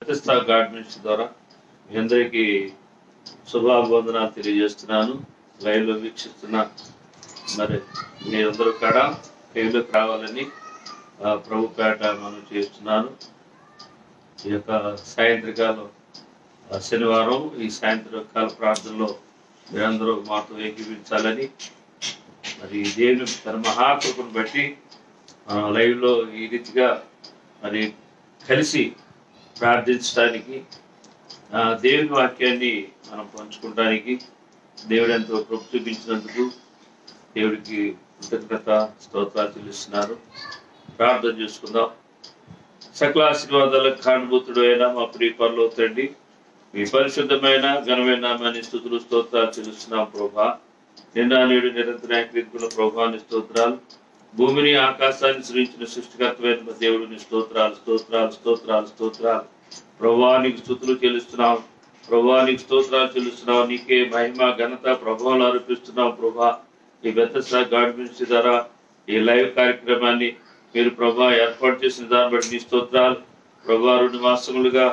Bethesda garments ద్వారా మీ అందరికీ శుభాభివందనాలు తెలియజేస్తున్నాను. లైవ్ లో వీక్షిస్తున్న మరి మీరందరూ కూడా లైవ్లోకి రావాలని ప్రభు పేట మనం చేస్తున్నాను. ఈ యొక్క సాయంత్రకాలం శనివారం ఈ సాయంత్రకాల ప్రార్థనలో మీరందరూ మాతో ఏకీవించాలని, మరి దేవుని తన మహాకృపను బట్టి లైవ్ లో ఈ రీతిగా మరి కలిసి ప్రార్థించడానికి, దేవుని వాక్యాన్ని మనం పంచుకోవడానికి దేవుడు ఎంతో కృప చూపించినందుకు దేవుడికి కృతజ్ఞత స్తోత్రాలు చెల్లిస్తున్నారు. ప్రార్థన చేసుకుందాం. సకల ఆశీర్వాదాలకు కారణభూతుడు అయినా మా ప్రియ పరలోక తండ్రి, మీ పరిశుద్ధమైన ఘనమైన నామాన్ని స్తుతులు స్తోత్రాలు చెల్లిస్తున్నాం ప్రభా. నిన్న నేడు నిరంతర ప్రభాని స్తోత్రాలు. భూమిని ఆకాశాన్ని సృష్టించిన సృష్టికర్తమైన దేవుడిని స్తోత్రాలు స్తోత్రాలు స్తోత్రాలు స్తోత్రాలు. ప్రభువానికి స్తుతులు చెల్లిస్తున్నాం, ప్రభువానికి స్తోత్రాలు చెల్లిస్తున్నాం. నీకే మహిమ ఘనత ప్రభావాలు అర్పిస్తున్నాం ప్రభా. ఈ బెతెస్దా గార్మెంట్స్ ద్వారా ఈ లైవ్ కార్యక్రమాన్ని మీరు ప్రభా ఏర్పాటు చేసిన దాన్ని బట్టి నీ స్తోత్రాలు ప్రభా. 2 మాసములుగా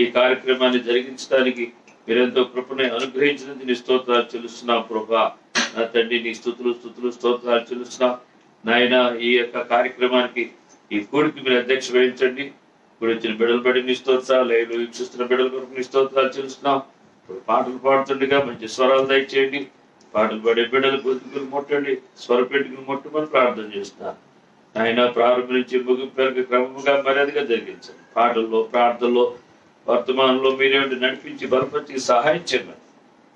ఈ కార్యక్రమాన్ని జరిగించడానికి మీరెంతో కృపని అనుగ్రహించినందుకు నీ స్తోత్రాలు చెల్లిస్తున్నాం ప్రభా. నా తండ్రి నీ స్తుతులు స్తుతులు స్తోత్రాలు చెల్లిస్తున్నాం నాయన. ఈ యొక్క కార్యక్రమానికి ఈ కూడికి మీరు అధ్యక్ష వహించండి. ఇప్పుడు వచ్చిన బిడ్డలు బట్టి నీ స్తోత్రాలు, లైవ్లో వీక్షిస్తున్న బిడ్డల కొరకు నీ స్తోత్రాలు చెల్లిస్తున్నాం. ఇప్పుడు పాటలు పాడుతుండగా మంచి స్వరాలు దయచేయండి. పాటలు పాడే బిడ్డలు గొంతుకులు ముట్టండి, స్వరపెట్టుకుని ముట్టమని ప్రార్థన చేస్తున్నాను. ఆయన ప్రారంభించి ముగింపు వరకు క్రమముగా మర్యాదగా జరిగించండి. పాటల్లో ప్రార్థనలో వర్తమానంలో మీరేమిటి నడిపించి బలపరిచి సహాయం చేయమని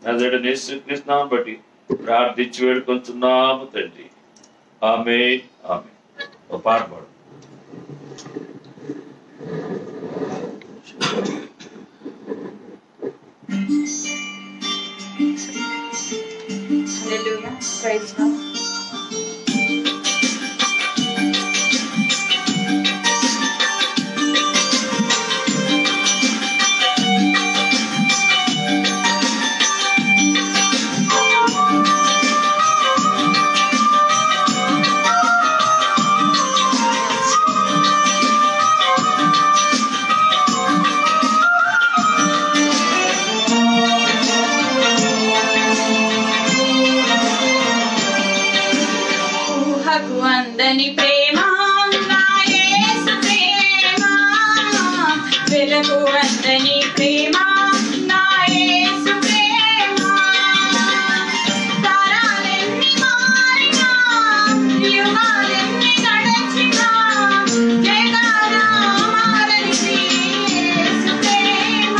అదే నేర్చుకున్నాను బట్టి ప్రార్థించి వేడుకొంచున్నాము తండ్రి. ఆమేన్ ఆమేన్. ఓ పాట పాడు. Hallelujah. Praise God. అందని ప్రేమ నా యేసు ప్రేమ, వెలుగు అందని ప్రేమ నా యేసు ప్రేమ. తరాలెన్ని మారినా యుగాలెన్ని గడచినా జగనా మారనిది యేసు ప్రేమ.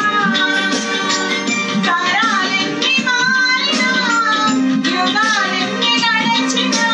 తరాలెన్ని మారినా యుగాలెన్ని గడచినా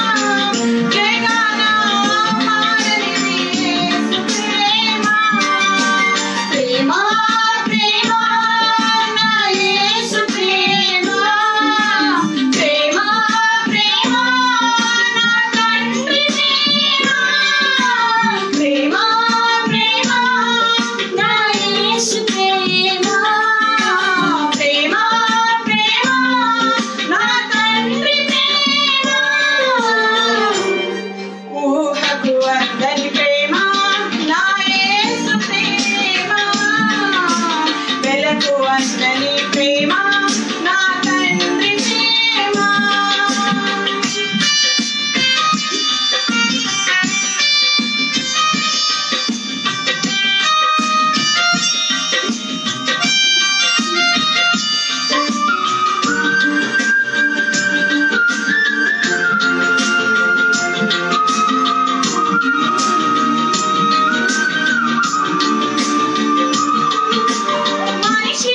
మనిషి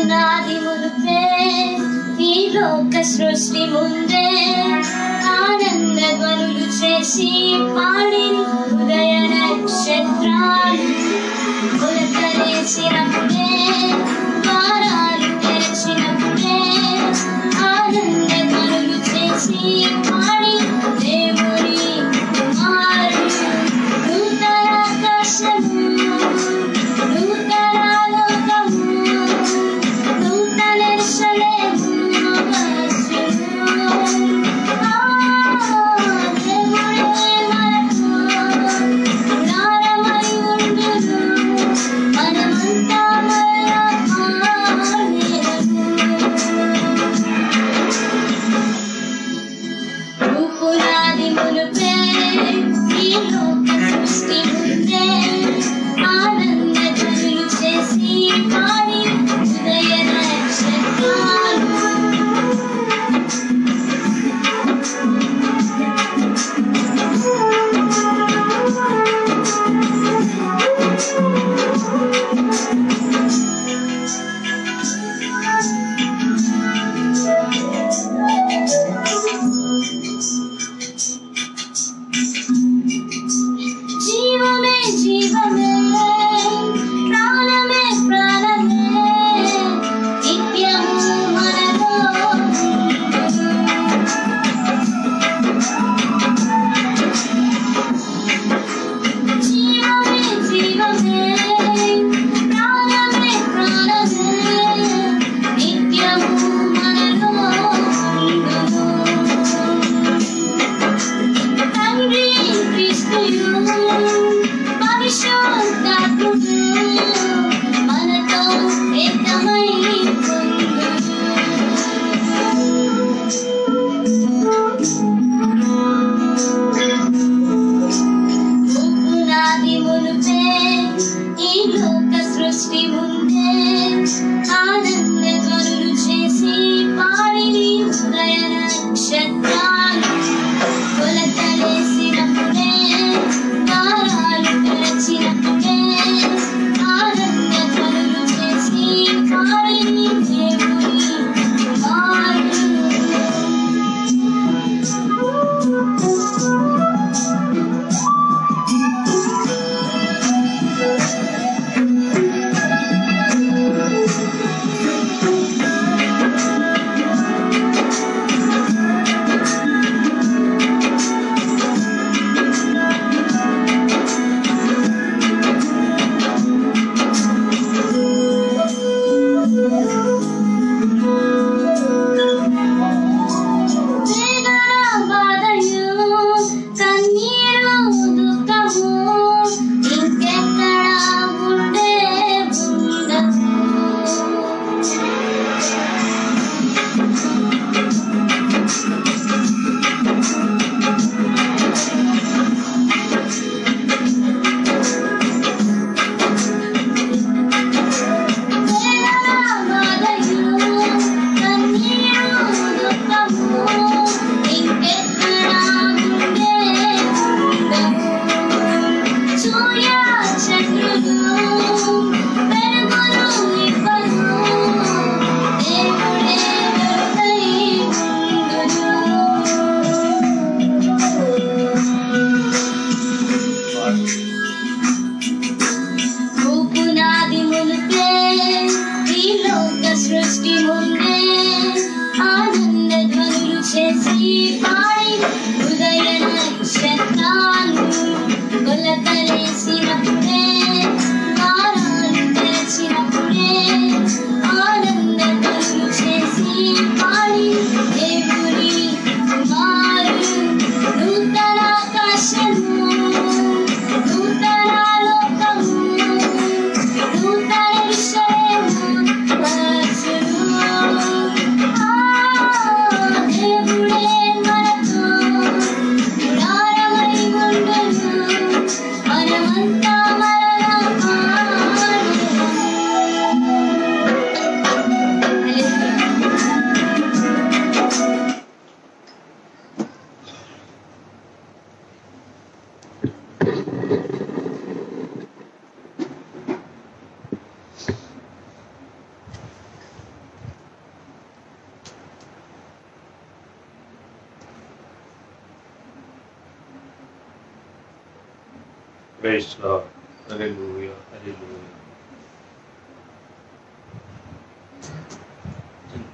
పునాది మునుపే ఈ లోక సృష్టి ముందే ఆనంద ధ్వనులు చేసి పాడి ఉదయ నక్షత్రాలు కొలతలేసినప్పుడే ద్వారాలు తెరచినప్పుడే ఆనంద ధ్వనులు చేసి పాడి దేవుని కుమారుడు నూతన ఆకాశము నూతన లోకము నూతన యెరూషలేము వచ్చును. దేవుడే మనకు గుడారమై ఉండును. మనమంతా మరలా పునాది మునుపే ఈ లోక సృష్టి ముందే ఆనంద ధ్వనులు చేసి పాడి ఉదయ నక్షత్రాలు జీవమే జీవమే ప్రాణమే ప్రాణమే నిత్యము మనలో జీవమే జీవమే ప్రాణమే ప్రాణమే నిత్యము మనలో తండ్రి క్రీస్తుయు పరిశుద్ధాత్ముడు మనతో ఏకమై పునాది మునుపే ఈ లోక సృష్టి ముందే ఆనంద ధ్వనులు చేసి పాడి ఉదయ నక్షత్రాలు కొలతలేసినప్పుడే ద్వారాలు తెరచినప్పుడే ఆనంద ధ్వనులు చేసి పాడి దేవుని కుమారుడు వేదన బాధయు కన్నీరు దుఃఖము ఇంకెక్కడ ఉండే ఉండదు. వేదన బాధయు కన్నీరు దుఃఖము ఇంకెక్కడ ఉండే ఉండదు. సూర్య చంద్రులు వెలుగును ఇవ్వను. దేవుడే వెలుగై ఉండును. పునాది మునుపే ఈ లోక సృష్టి ముందే ఆనంద ధ్వనులు చేసి పాడి ఉదయ నక్షత్రాలు కొలతలేసినప్పుడే ద్వారాలు తెరచినప్పుడే ఆనంద ధ్వనులు చేసి పాడి దేవుని కుమారుడు నూతన ఆకాశము నూతన లోకము నూతన యెరూషలేము వచ్చును. Praise Lord. Hallelujah, hallelujah.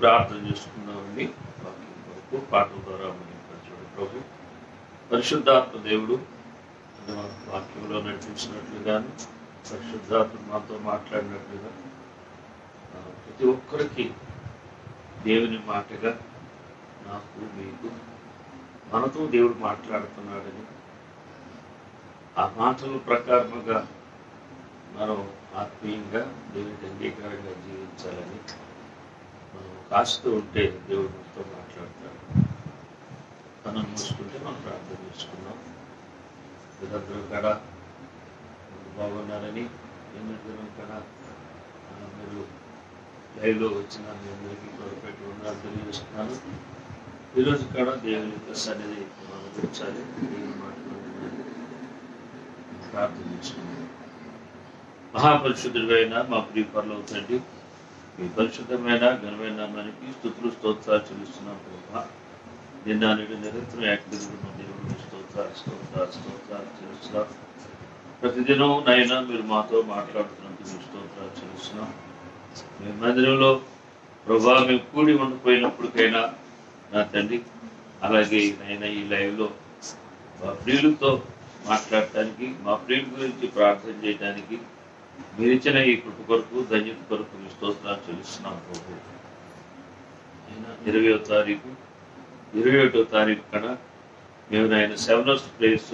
ప్రార్థన చేసుకుందామండి. వాక్యం కొరకు పాటల ద్వారా మహిమపరచుడు ప్రభు. పరిశుద్ధాత్మ దేవుడు వాక్యంలో నడిపించినట్లుగాను, పరిశుద్ధాత్మ మాతో మాట్లాడినట్లుగా ప్రతి ఒక్కరికి దేవుని మాటగా నాకు మీకు మనతో దేవుడు మాట్లాడుతున్నాడని, ఆ మాటల ప్రకారముగా మనం ఆత్మీయంగా దేవునికి అంగీకారంగా జీవించాలని మనం కాస్తూ ఉంటే దేవుడు మనతో మాట్లాడతాడు. మనం మూసుకుంటే మనం ప్రార్థన చేసుకున్నాం. మీరందరూ కూడా బాగున్నారని, ఎన్నో కూడా మీరు లైవ్లో వచ్చిన మీ అందరికీ పెట్టి ఉన్నారు తెలియజేస్తున్నాను. ఈరోజు కూడా దేవుని యొక్క సన్నిధి మనం కూర్చాలి, దేవుని మాట్లాడాలని ప్రార్థన చేసుకున్నాం. మహాపరిశుద్ధుడైన మా ప్రియ పరలోక తండ్రి, మీ పరిశుద్ధమైన ఘనమైన మనకి స్తుతులు స్తోత్రాలు చెల్లిస్తున్నాం ప్రభా. నిన్న నేడు నిరంతరం యాక్టివ్గా దేవుడు స్తోత్రాలు చెల్లిస్తున్నాం. ప్రతిదినం నైనా మీరు మాతో మాట్లాడుతున్నందుకు స్తోత్రాలు చెల్లిస్తున్నాం. మీ మందిరంలో ప్రభా మేము కూడి ఉండిపోయినప్పటికైనా నా తండ్రి, అలాగే నైనా ఈ లైవ్లో మా ప్రియులతో మాట్లాడటానికి, మా ప్రియుల గురించి ప్రార్థన చేయడానికి మీరు ఇచ్చిన ఈ కృప కొరకు, ధన్యత కొరకు మీ స్తోత్రాలు చెల్లిస్తున్నాం ప్రభు. అయినా 20వ తారీఖు 21వ తారీఖు కన్నా మేము ఆయన సెవెనర్స్ ప్లేస్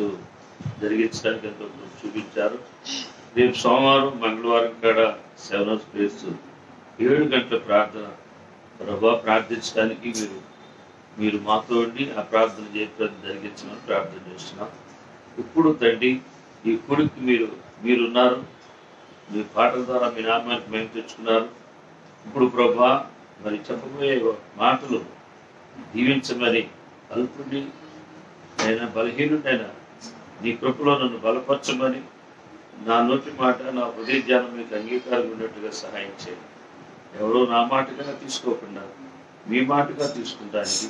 జరిగించడానికి ఎంతో చూపించారు. రేపు సోమవారం మంగళవారం కాడ సెవెనర్స్ ప్లేస్ 7 గంటల ప్రార్థన ప్రభా ప్రార్థించడానికి మీరు మాతో ఉండి ఆ ప్రార్థన చేయడానికి జరిగించమని ప్రార్థన చేస్తున్నాం. ఇప్పుడు తండ్రి, ఈ కొడుకు మీరున్నారు, మీ పాటల ద్వారా మీ నామానికి మేము తెచ్చుకున్నారు. ఇప్పుడు ప్రభా మరి చెప్పబోయే మాటలు దీవించమని, అల్పుడి అయినా బలహీనుడైనా నీ కృపలో నన్ను బలపరచమని, నా నోటి మాట నా హృదయ ధ్యానం మీకు అంగీకారం ఉన్నట్టుగా సహాయం చేయండి. ఎవరో నా మాటగా తీసుకోకుండా మీ మాటగా తీసుకుంటానికి,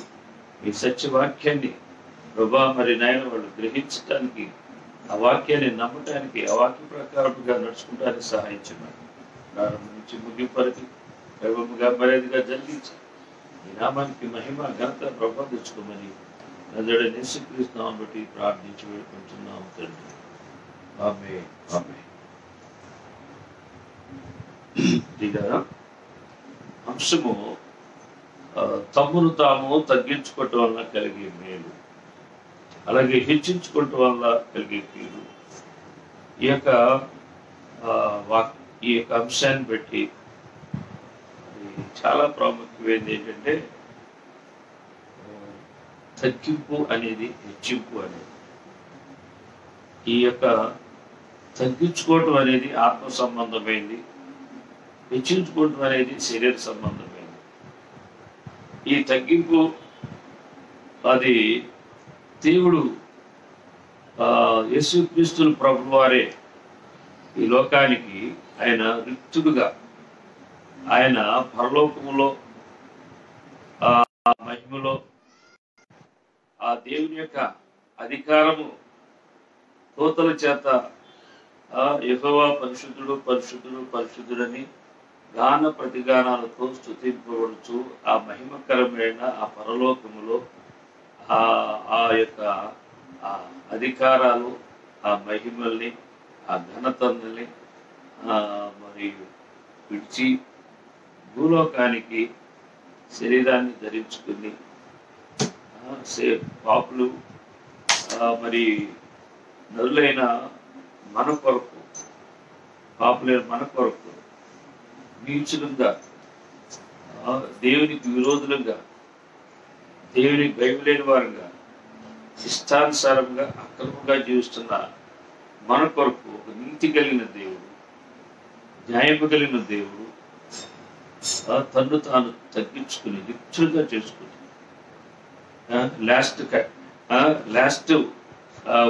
మీ సత్యవాక్యాన్ని ప్రభా మరి నాయన వాళ్ళు గ్రహించడానికి, ఆ వాక్యాన్ని నమ్మటానికి, ఆ వాక్య ప్రకారముగా నడుచుకుంటానికి సహాయం చేయమని, ప్రారంభం నుంచి ముగింపు వరకు ప్రభముగా మర్యాదగా జరిగించి ఈ నామానికి మహిమ ఘనత ప్రభావం తెచ్చుకోమని నజరుడైన యేసుక్రీస్తు నామమును బట్టి ప్రార్థించి వేడుకుంటున్నాము తండ్రి. ఆమేన్, ఆమేన్. అంశము తమ్మును తాము తగ్గించుకోవటం వల్ల కలిగే మేలు, అలాగే హెచ్చించుకోవటం వల్ల కలిగే కీడు. ఈ యొక్క అంశాన్ని బట్టి చాలా ప్రాముఖ్యమైనది ఏంటంటే తగ్గింపు అనేది, హెచ్చింపు అనేది. ఈ యొక్క తగ్గించుకోవటం అనేది ఆత్మ సంబంధమైంది, హెచ్చించుకోవటం అనేది శరీర సంబంధమైంది. ఈ తగ్గింపు అది దేవుడు యేసుక్రీస్తు ప్రభువు వారే ఈ లోకానికి ఆయన రిక్తుడుగా, ఆయన పరలోకములో మహిమలో ఆ దేవుని యొక్క అధికారము దూతల చేత యెహోవా పరిశుద్ధుడు పరిశుద్ధుడు పరిశుద్ధుడని గాన ప్రతిగానాలతో స్తుతింపబడుచు ఆ మహిమకరమైన ఆ పరలోకములో ఆ యొక్క ఆ అధికారాలు, ఆ మహిమల్ని, ఆ ఘనతల్ని మరియు విడిచి భూలోకానికి శరీరాన్ని ధరించుకుని పాపులు మరి నరులైన మన కొరకు, పాపులైన మన కొరకు నీచులుగా, దేవునికి విరోధులుగా, దేవునికి భయలేని వారుగా, ఇష్టానుసారంగా అక్రమంగా జీవిస్తున్న మన కొరకు ఒక నీతి కలిగిన దేవుడు, న్యాయము కలిగిన దేవుడు తన్ను తాను తగ్గించుకుని రిక్తులుగా చేసుకుని లాస్ట్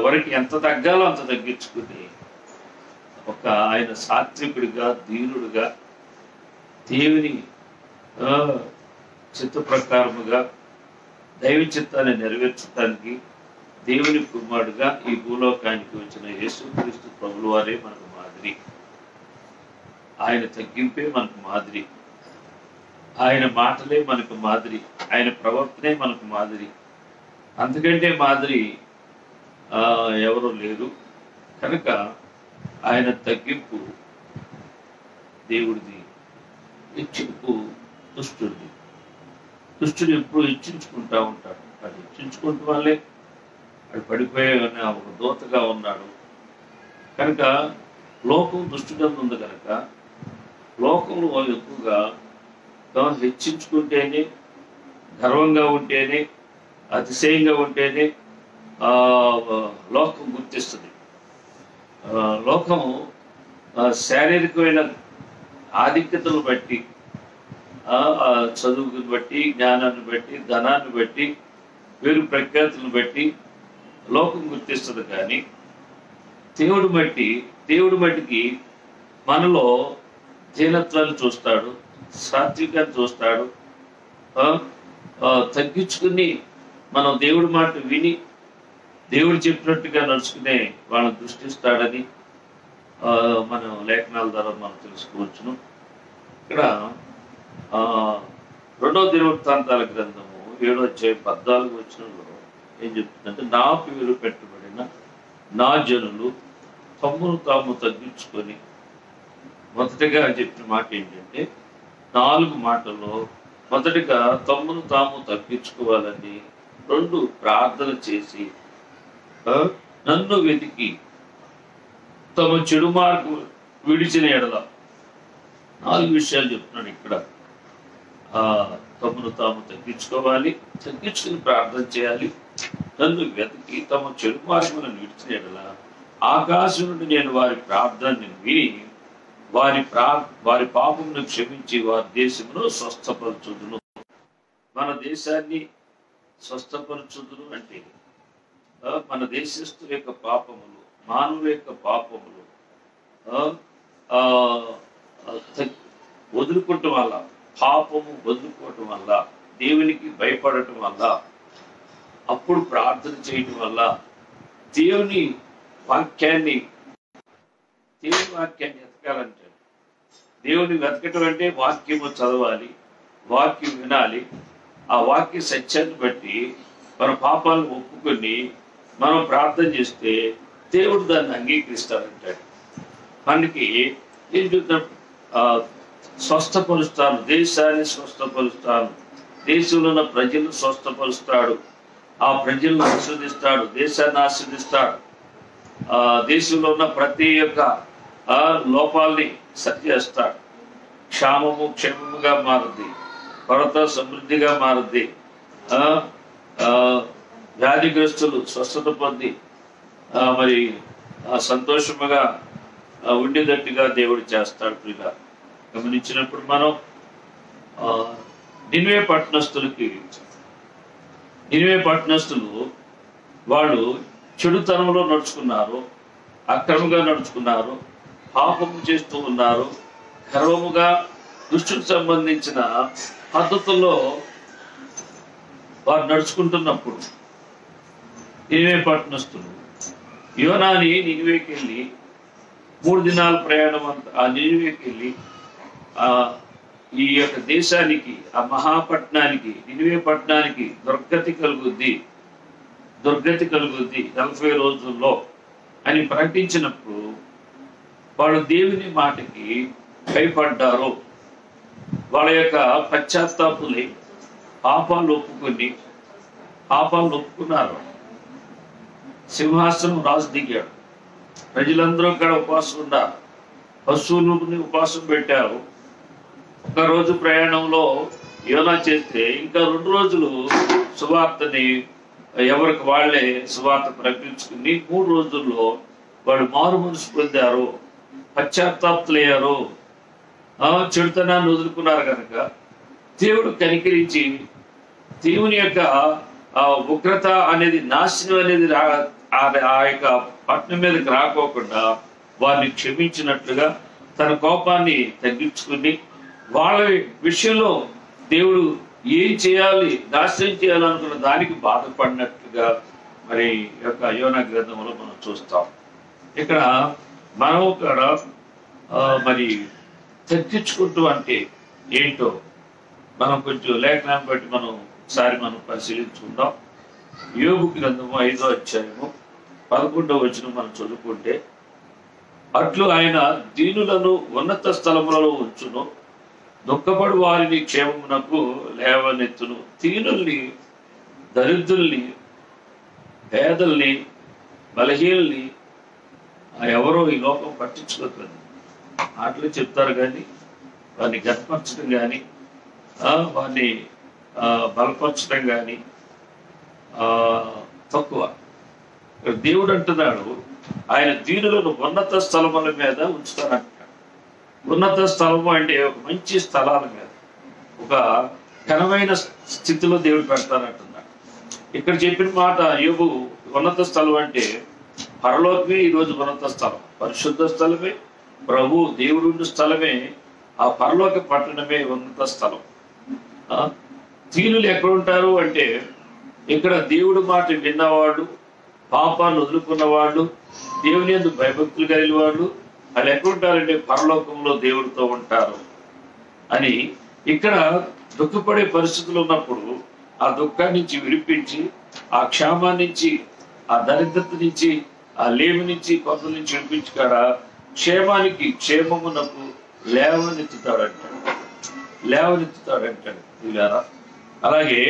వరకు ఎంత తగ్గాలో అంత తగ్గించుకుని ఒక ఆయన సాత్వికుడిగా, దీనుడుగా, దేవుని చిత్త ప్రకారముగా దైవ చిత్తాన్ని నెరవేర్చడానికి దేవుని కుమారుడుగా ఈ భూలోకానికి వచ్చిన యేసుక్రీస్తు ప్రభుల వారే మనకు మాదిరి. ఆయన తగ్గింపే మనకు మాదిరి, ఆయన మాటలే మనకు మాదిరి, ఆయన ప్రవర్తనే మనకు మాదిరి. అంతకంటే మాదిరి ఎవరు లేరు. కనుక ఆయన తగ్గింపు దేవుడిది, హెచ్చింపు దుష్టుడిది. దుష్టుడు ఎప్పుడు హెచ్చించుకుంటా ఉంటాడు. అది హెచ్చించుకుంటూ వల్లే అది పడిపోయే ఒక దూతగా ఉన్నాడు. కనుక లోకం దుష్టుడందు ఉంది. కనుక లోకంలో ఎక్కువగా హెచ్చించుకుంటేనే, గర్వంగా ఉంటేనే, అతిశయంగా ఉంటేనే లోకం గుర్తిస్తుంది. లోకం శారీరకమైన ఆధిక్యతను బట్టి, చదువుని బట్టి, జ్ఞానాన్ని బట్టి, ధనాన్ని బట్టి, పేరు ప్రఖ్యాతులను బట్టి లోకం గుర్తిస్తుంది. కానీ దేవుడు మట్టికి మనలో దీనత్వాన్ని చూస్తాడు, సాత్వికాన్ని చూస్తాడు. తగ్గించుకుని మనం దేవుడి మాట విని దేవుడు చెప్పినట్టుగా నడుచుకునే వాళ్ళని దృష్టిస్తాడని మనం లేఖనాల ద్వారా మనం తెలుసుకోవచ్చును. ఇక్కడ 2వ దినవృత్తాంతాల గ్రంథము 7వ అధ్యాయం 14వ వచనంలో ఏం చెప్తుందంటే, నా పేరు పెట్టబడిన నా జనులు తమ్మును తాము తగ్గించుకొని, మొదటిగా చెప్పిన మాట ఏంటంటే 4 మాటల్లో మొదటిగా తమ్మును తాము తగ్గించుకోవాలని, 2 ప్రార్థన చేసి నన్ను వెతికి తమ చెడు మార్గం విడిచిన ఎడల. 4 విషయాలు చెప్తున్నాడు ఇక్కడ. తమను తాము తగ్గించుకోవాలి, తగ్గించుకుని ప్రార్థన చేయాలి, నన్ను వెతికి తమ చెడు మార్గములను విడిచిన ఎడల ఆకాశం నుండి నేను వారి ప్రార్థనని విని వారి పాపమును క్షమించి వారి దేశమును స్వస్థపరచుదును. మన దేశాన్ని స్వస్థపరచుదును అంటే మన దేశస్తుల యొక్క పాపములు, మానవుల యొక్క పాపములు వదులుకోవటం వల్ల, పాపము వదులుకోవటం వల్ల, దేవునికి భయపడటం వల్ల, అప్పుడు ప్రార్థన చేయటం వల్ల దేవుని వాక్యాన్ని వెతకాలంటే, దేవుని వెతకటం అంటే వాక్యము చదవాలి, వాక్యం వినాలి. ఆ వాక్య సత్యాన్ని బట్టి మన పాపాలను ఒప్పుకొని మనం ప్రార్థన చేస్తే దేవుడు దాన్ని అంగీకరిస్తాడంటాడు. మనకి ఏం చూద్దాం, స్వస్థపరుస్తాను, దేశాన్ని స్వస్థపరుస్తాను, దేశంలో ఉన్న ప్రజలను స్వస్థపరుస్తాడు, ఆ ప్రజలను ఆశీర్వదిస్తాడు, దేశాన్ని ఆశీర్వదిస్తాడు, దేశంలో ఉన్న ప్రతి ఒక్క లోపాలని సరిచేస్తాడు. క్షామము క్షేమముగా మారుద్ది, కొరత సమృద్ధిగా మారుద్ది, వ్యాధిగ్రస్తులు స్వస్థత పొంది మరి సంతోషముగా ఉండేటట్టుగా దేవుడు చేస్తాడు. ప్రియుగా గమనించినప్పుడు మనం నినివే పట్టణస్తులు వాళ్ళు చెడుతనంలో నడుచుకున్నారు, అక్రమంగా నడుచుకున్నారు, పాపము చేస్తూ ఉన్నారు, గర్వముగా దుష్టుకు సంబంధించిన పద్ధతుల్లో వారు నడుచుకుంటున్నప్పుడు నినివే పట్టణస్తులు యోనాని నినివేకి వెళ్ళి 3 దినాల ప్రయాణం అంతా ఆ నినివేకి వెళ్ళి ఈ యొక్క దేశానికి, ఆ మహాపట్నానికి, నినివే పట్టణానికి దుర్గతి కలుగుద్ది 40 రోజుల్లో అని ప్రకటించినప్పుడు వాళ్ళు దేవుని మాటకి భయపడ్డారు. వాళ్ళ యొక్క పశ్చాత్తాపులై పాపాలు ఒప్పుకున్నారు. సింహాసనం రాజు దిగాడు, ప్రజలందరూ కూడా ఉపవాసం ఉన్నారు, పశువులని ఉపవాసం పెట్టారు. 1 రోజు ప్రయాణంలో యోనా చేస్తే ఇంకా 2 రోజులు సువార్తని ఎవరికి వాళ్ళే సువార్త ప్రకటించుకుని 3 రోజుల్లో వాళ్ళు మారు మనసు పొందారు, పశ్చాత్తాపులయ్యారు, చెడుతనాన్ని వదులుకున్నారు. కనుక దేవుడు కనికరించి దేవుని యొక్క ఉగ్రత అనేది, నాశనం అనేది ఆ యొక్క పట్టణం మీదకి రాకోకుండా వారిని క్షమించినట్లుగా తన కోపాన్ని తగ్గించుకుని వాళ్ళ విషయంలో దేవుడు ఏం చేయాలి, నాశనం చేయాలనుకున్న దానికి బాధపడినట్లుగా మరి యొక్క యోనా గ్రంథంలో మనం చూస్తాం. ఇక్కడ మనం కూడా మరి చర్చించుకుంటూ అంటే ఏంటో మనం కొంచెం లేఖనాన్ని బట్టి మనం ఒకసారి మనం పరిశీలించుకుందాం. యోబు గ్రంథము 5వ అధ్యాయము 11వ వచనం మనం చదువుకుంటే, అట్లు ఆయన దీనులను ఉన్నత స్థలములలో ఉంచును, దుఃఖపడు వారిని క్షేమమునకు లేవనెత్తును. దీనుల్ని, దరిద్రుల్ని, పేదల్ని, బలహీనల్ని ఎవరో ఈ లోకం పట్టించుకోలేదు. మాటలు చెప్తారు కానీ వారిని గర్పరచడం కానీ వారిని బలపరచడం కానీ తక్కువ. దేవుడు అంటున్నాడు ఆయన దీనులను ఉన్నత స్థలముల మీద ఉంచుతానంటున్నాడు. ఉన్నత స్థలము అంటే ఒక మంచి స్థలాల మీద, ఒక ఘనమైన స్థితిలో దేవుడు పెడతానంటున్నాడు. ఇక్కడ చెప్పిన మాట యోబు ఉన్నత స్థలం అంటే పరలోకమే ఈరోజు ఉన్నత స్థలం, పరిశుద్ధ స్థలమే, ప్రభు దేవుడు స్థలమే, ఆ పరలోక పట్టణమే ఉన్నత స్థలం. దీనులు ఎక్కడ ఉంటారు అంటే ఇక్కడ దేవుడు మాట విన్నవాడు, పాపాన్ని వదులుకున్నవాడు, దేవుని యందు భయభక్తులు కలిగిన వాళ్ళు వాళ్ళు ఎక్కడ ఉంటారంటే పరలోకంలో దేవుడితో ఉంటారు అని. ఇక్కడ దుఃఖపడే పరిస్థితులు ఉన్నప్పుడు ఆ దుఃఖాన్ని నుంచి విడిపించి, ఆ క్షేమాన్ని నుంచి, ఆ దరిద్రత నుంచి, ఆ లేమి నుంచి, కొంత నుంచి విడిపించి కాడ క్షేమానికి, క్షేమమునకు లేవనెత్తుతాడంటాడు. ఇలారా అలాగే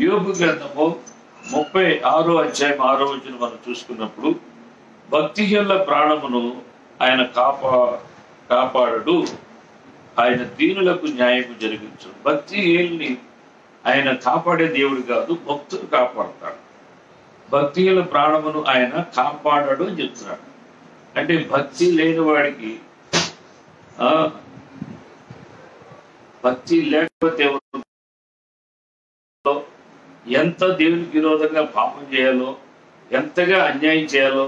యోబు గ్రంథము 36వ అధ్యాయం 6వ వచనం మనం చూసుకున్నప్పుడు, భక్తిహీనుల ప్రాణమును ఆయన కాపాడడు, ఆయన దీనులకు న్యాయము జరిగించు. భక్తిహీనుల్ని ఆయన కాపాడే దేవుడు కాదు, భక్తులు కాపాడతాడు. భక్తిహీనుల ప్రాణమును ఆయన కాపాడడు అని చెప్తున్నాడు. అంటే భక్తి లేని వాడికి, భక్తి లేకపోతే ఎంత దేవునికి విరోధంగా పాపం చేయాలో, ఎంతగా అన్యాయం చేయాలో,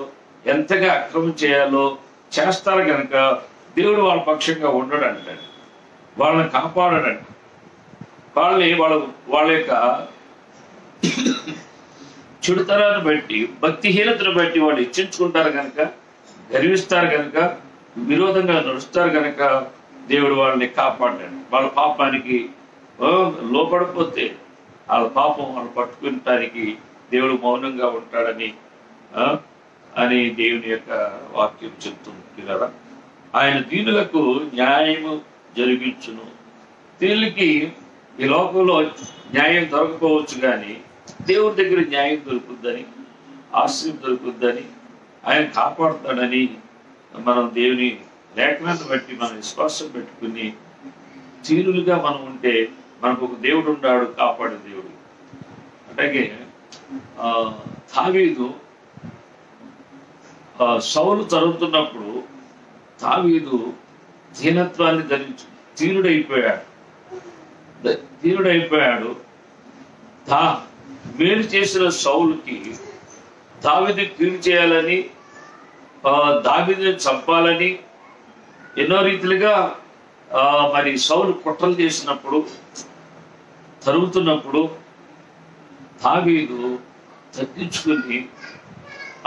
ఎంతగా అక్రమం చేయాలో చేస్తారు కనుక దేవుడు వాళ్ళ పక్షంగా ఉండడు అంటాడు, వాళ్ళని కాపాడడంట. వాళ్ళ యొక్క చెడుతనాన్ని బట్టి, భక్తిహీనతను బట్టి వాళ్ళు ఇచ్చించుకుంటారు కనుక, గర్విస్తారు కనుక, విరోధంగా నడుస్తారు కనుక దేవుడు వాళ్ళని కాపాడాడు. వాళ్ళ పాపానికి లోపడిపోతే వాళ్ళ పాపం వాళ్ళు పట్టుకుంటానికి దేవుడు మౌనంగా ఉంటాడని అని దేవుని యొక్క వాక్యం చెప్తుంది కదా. ఆయన దీనులకు న్యాయము జరిగించును. దీనికి ఈ లోకంలో న్యాయం దొరకపోవచ్చు కానీ దేవుడి దగ్గర న్యాయం దొరుకుద్దని, ఆశ్రయం దొరుకుద్దని, ఆయన కాపాడుతాడని మనం దేవుని లేఖనాన్ని బట్టి మనం విశ్వాసం పెట్టుకుని తీరులుగా మనం ఉంటే మనకు ఒక దేవుడు ఉన్నాడు, కాపాడే దేవుడు. అలాగే దావీదు సౌలు తరుగుతున్నప్పుడు దావీదు దీనత్వాన్ని ధరించి తీరుడైపోయాడు. మేలు చేసిన సౌలుకి దావీదు కీడు చేయాలని, దావీదుని చంపాలని ఎన్నో రీతిలుగా మరి సౌలు కుట్రలు చేసినప్పుడు, తరుగుతున్నప్పుడు దావీదు తగ్గించుకుని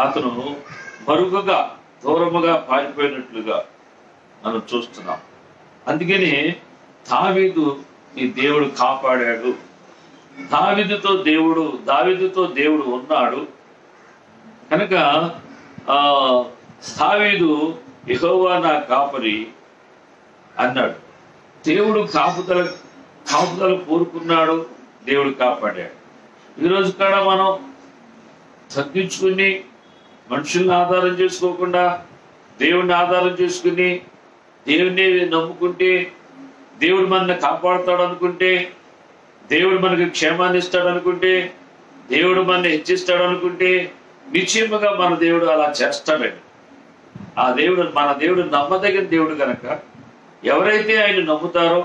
అతను మరుగుగా దూరముగా పారిపోయినట్లుగా మనం చూస్తున్నాం. అందుకని దావీదు ఈ దేవుడు కాపాడాడు, దావీదుతో దేవుడు ఉన్నాడు కనుక దావీదు యెహోవా నా కాపరి అన్నాడు. దేవుడు కాపుదల కోరుకున్నాడు, దేవుడు కాపాడాడు. ఈరోజు కూడా మనం తగ్గించుకుని మనుషుల్ని ఆధారం చేసుకోకుండా దేవుడిని ఆధారం చేసుకుని దేవుడిని నమ్ముకుంటే దేవుడు మనల్ని కాపాడుతాడు అనుకుంటే, దేవుడు మనకి క్షేమాన్ని ఇస్తాడు అనుకుంటే, దేవుడు మనల్ని హెచ్చిస్తాడు అనుకుంటే నిశ్చయముగా మన దేవుడు అలా చేస్తాడండి. మన దేవుడు నమ్మదగిన దేవుడు కనుక ఎవరైతే ఆయన నమ్ముతారో,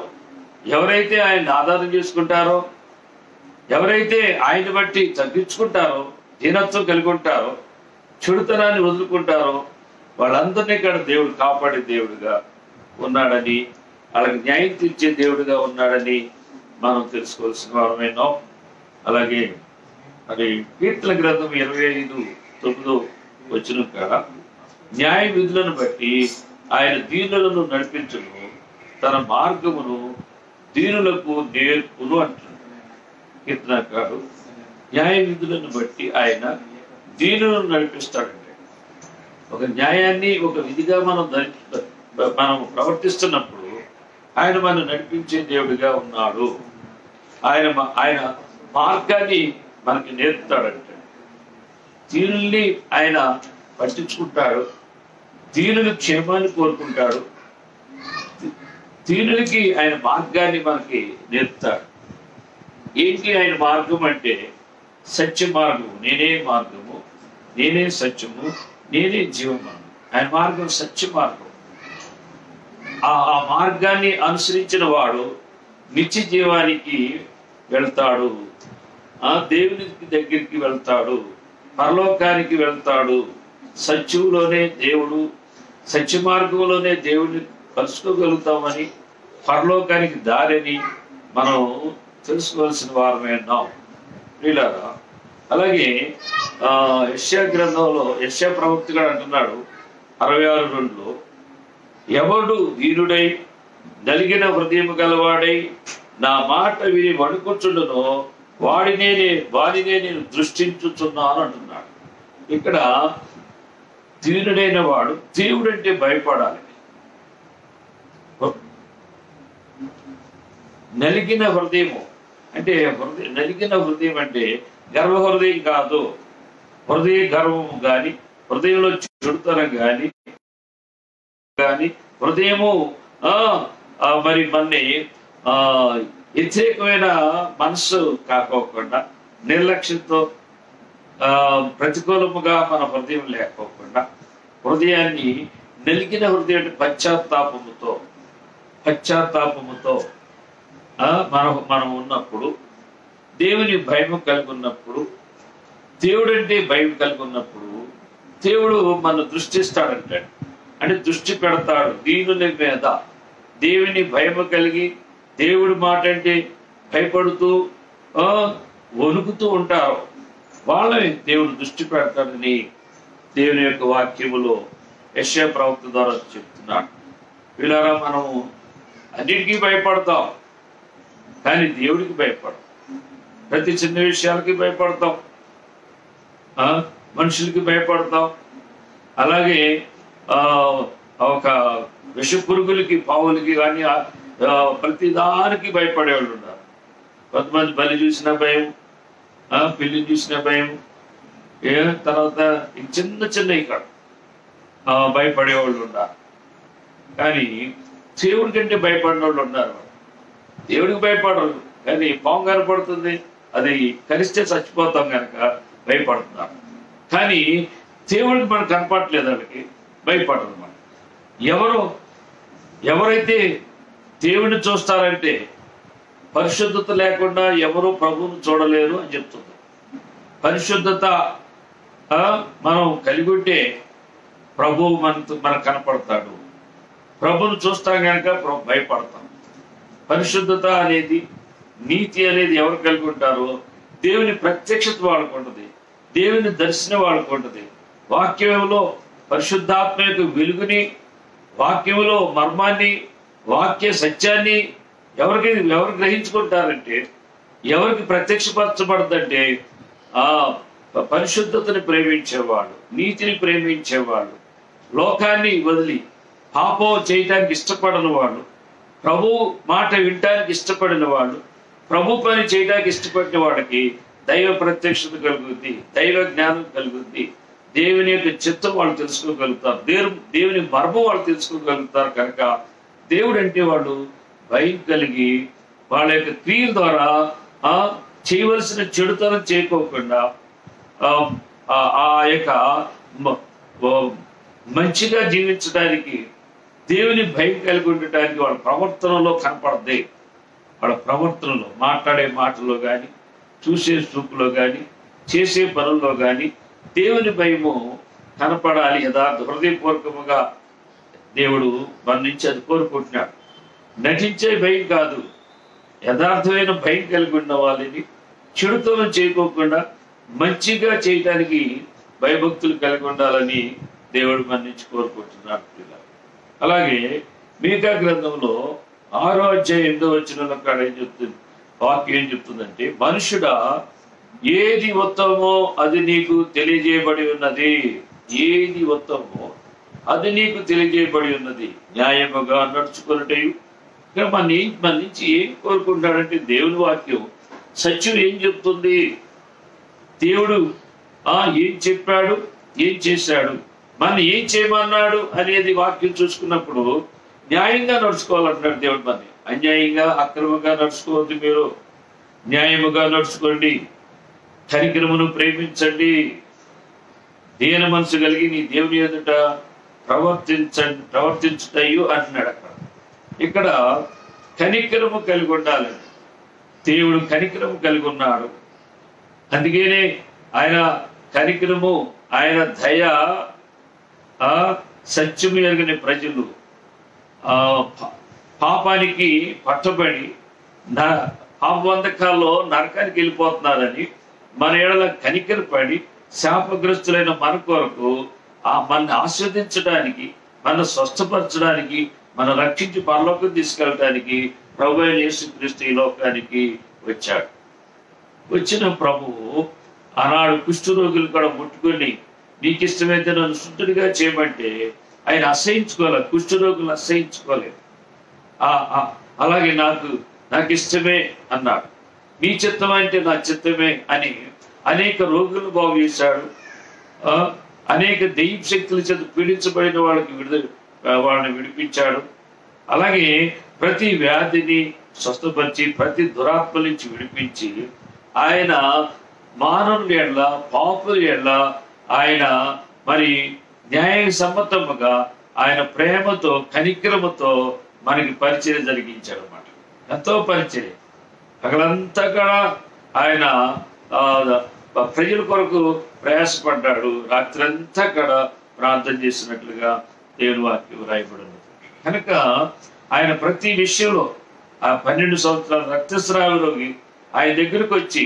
ఎవరైతే ఆయన ఆధారం చేసుకుంటారో, ఎవరైతే ఆయన బట్టి తగ్గించుకుంటారో, దీనత్వం కలిగి ఉంటారో, చెడుతనాన్ని వదులుకుంటారో వాళ్ళందరినీ ఇక్కడ దేవుడు కాపాడే దేవుడుగా ఉన్నాడని, వాళ్ళకి న్యాయం తీర్చే దేవుడుగా ఉన్నాడని మనం తెలుసుకోవాల్సిన వారమేనో. అలాగే మరి కీర్తన గ్రంథం 25:9 కాడ న్యాయ విధులను బట్టి ఆయన దీనులను నడిపించును, తన మార్గమును దీనులకు నేర్పును అంటున్నాడు కీర్తనకారుడు. న్యాయ విధులను బట్టి ఆయన దీనులను నడిపిస్తాడంటే, ఒక న్యాయాన్ని ఒక విధిగా మనం ప్రవర్తిస్తున్నప్పుడు ఆయన మనం నడిపించే దేవుడిగా ఉన్నాడు. ఆయన మార్గాన్ని మనకి నేర్పుతాడంటే, దీనుల్ని ఆయన పట్టించుకుంటాడు, దీనుల క్షేమాన్ని కోరుకుంటాడు, దీనులకి ఆయన మార్గాన్ని మనకి నేర్పుతాడు. ఏంటి ఆయన మార్గం అంటే సత్య మార్గము, నేనే మార్గము, నేనే సత్యము, నేనే జీవము. ఆయన మార్గం సత్య మార్గం. ఆ మార్గాన్ని అనుసరించిన వాడు నిత్య జీవానికి వెళ్తాడు, ఆ దేవుని దగ్గరికి వెళ్తాడు, పరలోకానికి వెళ్తాడు. సత్యంలోనే దేవుడు, సత్య మార్గంలోనే దేవుడిని కలుసుకోగలుగుతామని, పరలోకానికి దారిని మనం తెలుసుకోవాల్సిన వారమే ఉన్నాం ప్రియులారా. అలాగే యెషయా గ్రంథంలో యెషయా ప్రవక్తగా అంటున్నాడు 66:2, ఎవడు వీరుడై నలిగిన హృదయం గలవాడై నా మాట విని వణుకుచుండునో వాడినే నేను దృష్టించుచున్నాను అంటున్నాడు. ఇక్కడ దీనుడైన వాడు, దేవుడంటే భయపడాలి. నలిగిన హృదయము అంటే నలిగిన హృదయం అంటే గర్వ హృదయం కాదు. హృదయ గర్వము కానీ, హృదయంలో చెడుతనం కానీ హృదయము మరి మన్ని వ్యతిరేకమైన మనస్సు కాకోకుండా, నిర్లక్ష్యంతో ప్రతికూలముగా మన హృదయం లేకోకుండా, హృదయాన్ని నలిగిన హృదయం పశ్చాత్తాపముతో మనం ఉన్నప్పుడు, దేవుని భయం కలిగి ఉన్నప్పుడు, దేవుడు అంటే భయం కలిగి ఉన్నప్పుడు దేవుడు మన దృష్టిస్తాడంటాడు. అంటే దృష్టి పెడతాడు దీనుల మీద. దేవుని భయం కలిగి దేవుడి మాట అంటే భయపడుతూ వణుకుతూ ఉంటారు, వాళ్ళని దేవుడు దృష్టి పెడతాడని దేవుని యొక్క వాక్యములో యెషయా ప్రవక్త ద్వారా చెప్తున్నాడు. వీళ్ళారా, మనము అన్నిటికీ భయపడతాం కానీ దేవుడికి భయపడతాం. ప్రతి చిన్న విషయాలకి భయపడతాం, మనుషులకి భయపడతాం. అలాగే ఒక విష పురుగులకి, పావులకి కానీ ప్రతి దానికి భయపడేవాళ్ళు ఉన్నారు. కొంతమంది బలి చూసిన భయం, పిల్లిని చూసిన భయం, తర్వాత చిన్న ఇక్కడ భయపడేవాళ్ళు ఉన్నారు. కానీ దేవుడి కంటే భయపడిన వాళ్ళు ఉన్నారు. దేవుడికి భయపడరు కానీ పాము కనపడుతుంది, అది కరిస్తే చచ్చిపోతాం కనుక భయపడుతున్నారు. కానీ దేవుడికి మనకు కనపడట్లేదు, వాళ్ళకి భయపడరు. మనం ఎవరైతే దేవుడిని చూస్తారంటే పరిశుద్ధత లేకుండా ఎవరు ప్రభువును చూడలేరు అని చెప్తుంది. పరిశుద్ధత మనం కలిగి ఉంటే ప్రభువు మనకు కనపడతాడు. ప్రభువును చూస్తాం కనుక భయపడతాం. పరిశుద్ధత అనేది, నీతి అనేది ఎవరు కలిగి ఉంటారో దేవుని ప్రత్యక్షత వాళ్ళకు ఉంటుంది, దేవుని దర్శనం వాళ్ళకు ఉంటుంది. వాక్యంలో పరిశుద్ధాత్మ యొక్క వెలుగుని, వాక్యంలో మర్మాన్ని, వాక్య సత్యాన్ని ఎవరు గ్రహించుకుంటారంటే, ఎవరికి ప్రత్యక్షపరచబడదంటే పరిశుద్ధతని ప్రేమించేవాళ్ళు, నీతిని ప్రేమించేవాళ్ళు, లోకాన్ని వదిలి పాపం చేయటానికి ఇష్టపడని వాళ్ళు, ప్రభు మాట వినటానికి ఇష్టపడిన వాళ్ళు, ప్రభు పని చేయడానికి ఇష్టపడిన వాళ్ళకి దైవ ప్రత్యక్షత కలుగుద్ది, దైవ జ్ఞానం కలుగుద్ది, దేవుని యొక్క చిత్తం వాళ్ళు తెలుసుకోగలుగుతారు, దేవుని మర్మం వాళ్ళు తెలుసుకోగలుగుతారు. కనుక దేవుడు అంటే వాళ్ళు భయం కలిగి వాళ్ళ యొక్క క్రియల ద్వారా చేయవలసిన చెడుతనం చేయకోకుండా ఆ యొక్క మంచిగా జీవించడానికి, దేవుని భయం కలిగి ఉండటానికి వాళ్ళ ప్రవర్తనలో కనపడద్ది. వాళ్ళ ప్రవర్తనలో, మాట్లాడే మాటల్లో కానీ, చూసే చూపులో కానీ, చేసే పనుల్లో కానీ దేవుని భయము కనపడాలి. యథార్థ హృదయపూర్వకముగా దేవుడు మన నుంచి అది కోరుకుంటున్నాడు. నటించే భయం కాదు, యథార్థమైన భయం కలిగి ఉన్న వాళ్ళని చెడుతనం చేయకోకుండా మంచిగా చేయటానికి భయభక్తులు కలిగి ఉండాలని దేవుడు మన నుంచి కోరుకుంటున్నాడు. అలాగే మీకా గ్రంథంలో 6వ అధ్యాయం 8వ వచనంలో కాడ ఏం చెప్తుంది, వాక్యం ఏం చెప్తుందంటే, మనుషుడా ఏది ఉత్తమమో అది నీకు తెలియజేయబడి ఉన్నది, ఏది ఉత్తమమో అది నీకు తెలియజేయబడి ఉన్నది, న్యాయముగా నడుచుకున్నటయు. మన నుంచి ఏం కోరుకుంటాడంటే దేవుని వాక్యం సత్యం ఏం చెప్తుంది, దేవుడు ఏం చెప్పాడు, ఏం చేశాడు, మన ఏం చేయమన్నాడు అనేది వాక్యం చూసుకున్నప్పుడు న్యాయంగా నడుచుకోవాలంటున్నాడు దేవుడు. మన అన్యాయంగా అక్రమంగా నడుచుకోవద్దు, మీరు న్యాయముగా నడుచుకోండి, కనికరమును ప్రేమించండి, దీన మనసు కలిగి నీ దేవుని ఎదుట ప్రవర్తించుటయు అంటున్నాడు. ఇక్కడ కనికరము కలిగి ఉండాలని దేవుడు కనికరము కలిగి ఉన్నాడు. అందుకనే ఆయన కనికరము, ఆయన దయ, సత్యము ఎరగని ప్రజలు పాపానికి పట్టబడి పాపబంధకాల్లో నరకానికి వెళ్ళిపోతున్నారని మన ఏడల కనికరపడి శాపగ్రస్తులైన మన కొరకు మనల్ని ఆస్వాదించడానికి, మన స్వస్థపరచడానికి, మన రక్షించి పరలోకం తీసుకెళ్ళడానికి ప్రభు అయిన యేసుక్రీస్తు ఈ లోకానికి వచ్చాడు. వచ్చిన ప్రభువు ఆనాడు కుష్ఠరోగులు కూడా ముట్టుకొని నీకు ఇష్టమైతే నన్ను శుద్ధుడిగా చేయమంటే ఆయన అసహించుకోలేదు, కుష్ఠరోగులు అసహించుకోలేదు. అలాగే నాకు ఇష్టమే అన్నాడు, నీ చిత్తం అంటే నా చిత్తమే అని అనేక రోగులను బాగు చేశాడు. అనేక దెయ్యం శక్తుల చేత పీడించబడిన వాళ్ళని విడిపించాడు. అలాగే ప్రతి వ్యాధిని స్వస్థపరిచి ప్రతి దురాత్మ నుంచి విడిపించి ఆయన మానవుల ఎడల పాపుల ఎడల ఆయన మరి న్యాయ సమ్మతముగా ఆయన ప్రేమతో కనికరముతో మనకి పరిచయం జరిగించాడు అన్నమాట. ఎంతో పరిచయం పగలంతా కూడా ఆయన ప్రజల కొరకు ప్రయాసపడ్డాడు, రాత్రంతా కూడా ప్రార్థన చేసినట్లుగా దేవుని వాక్యం రాయబడి ఉన్నది. కనుక ఆయన ప్రతి విషయంలో 12 సంవత్సరాల రక్తస్రావ రోగి ఆయన దగ్గరకు వచ్చి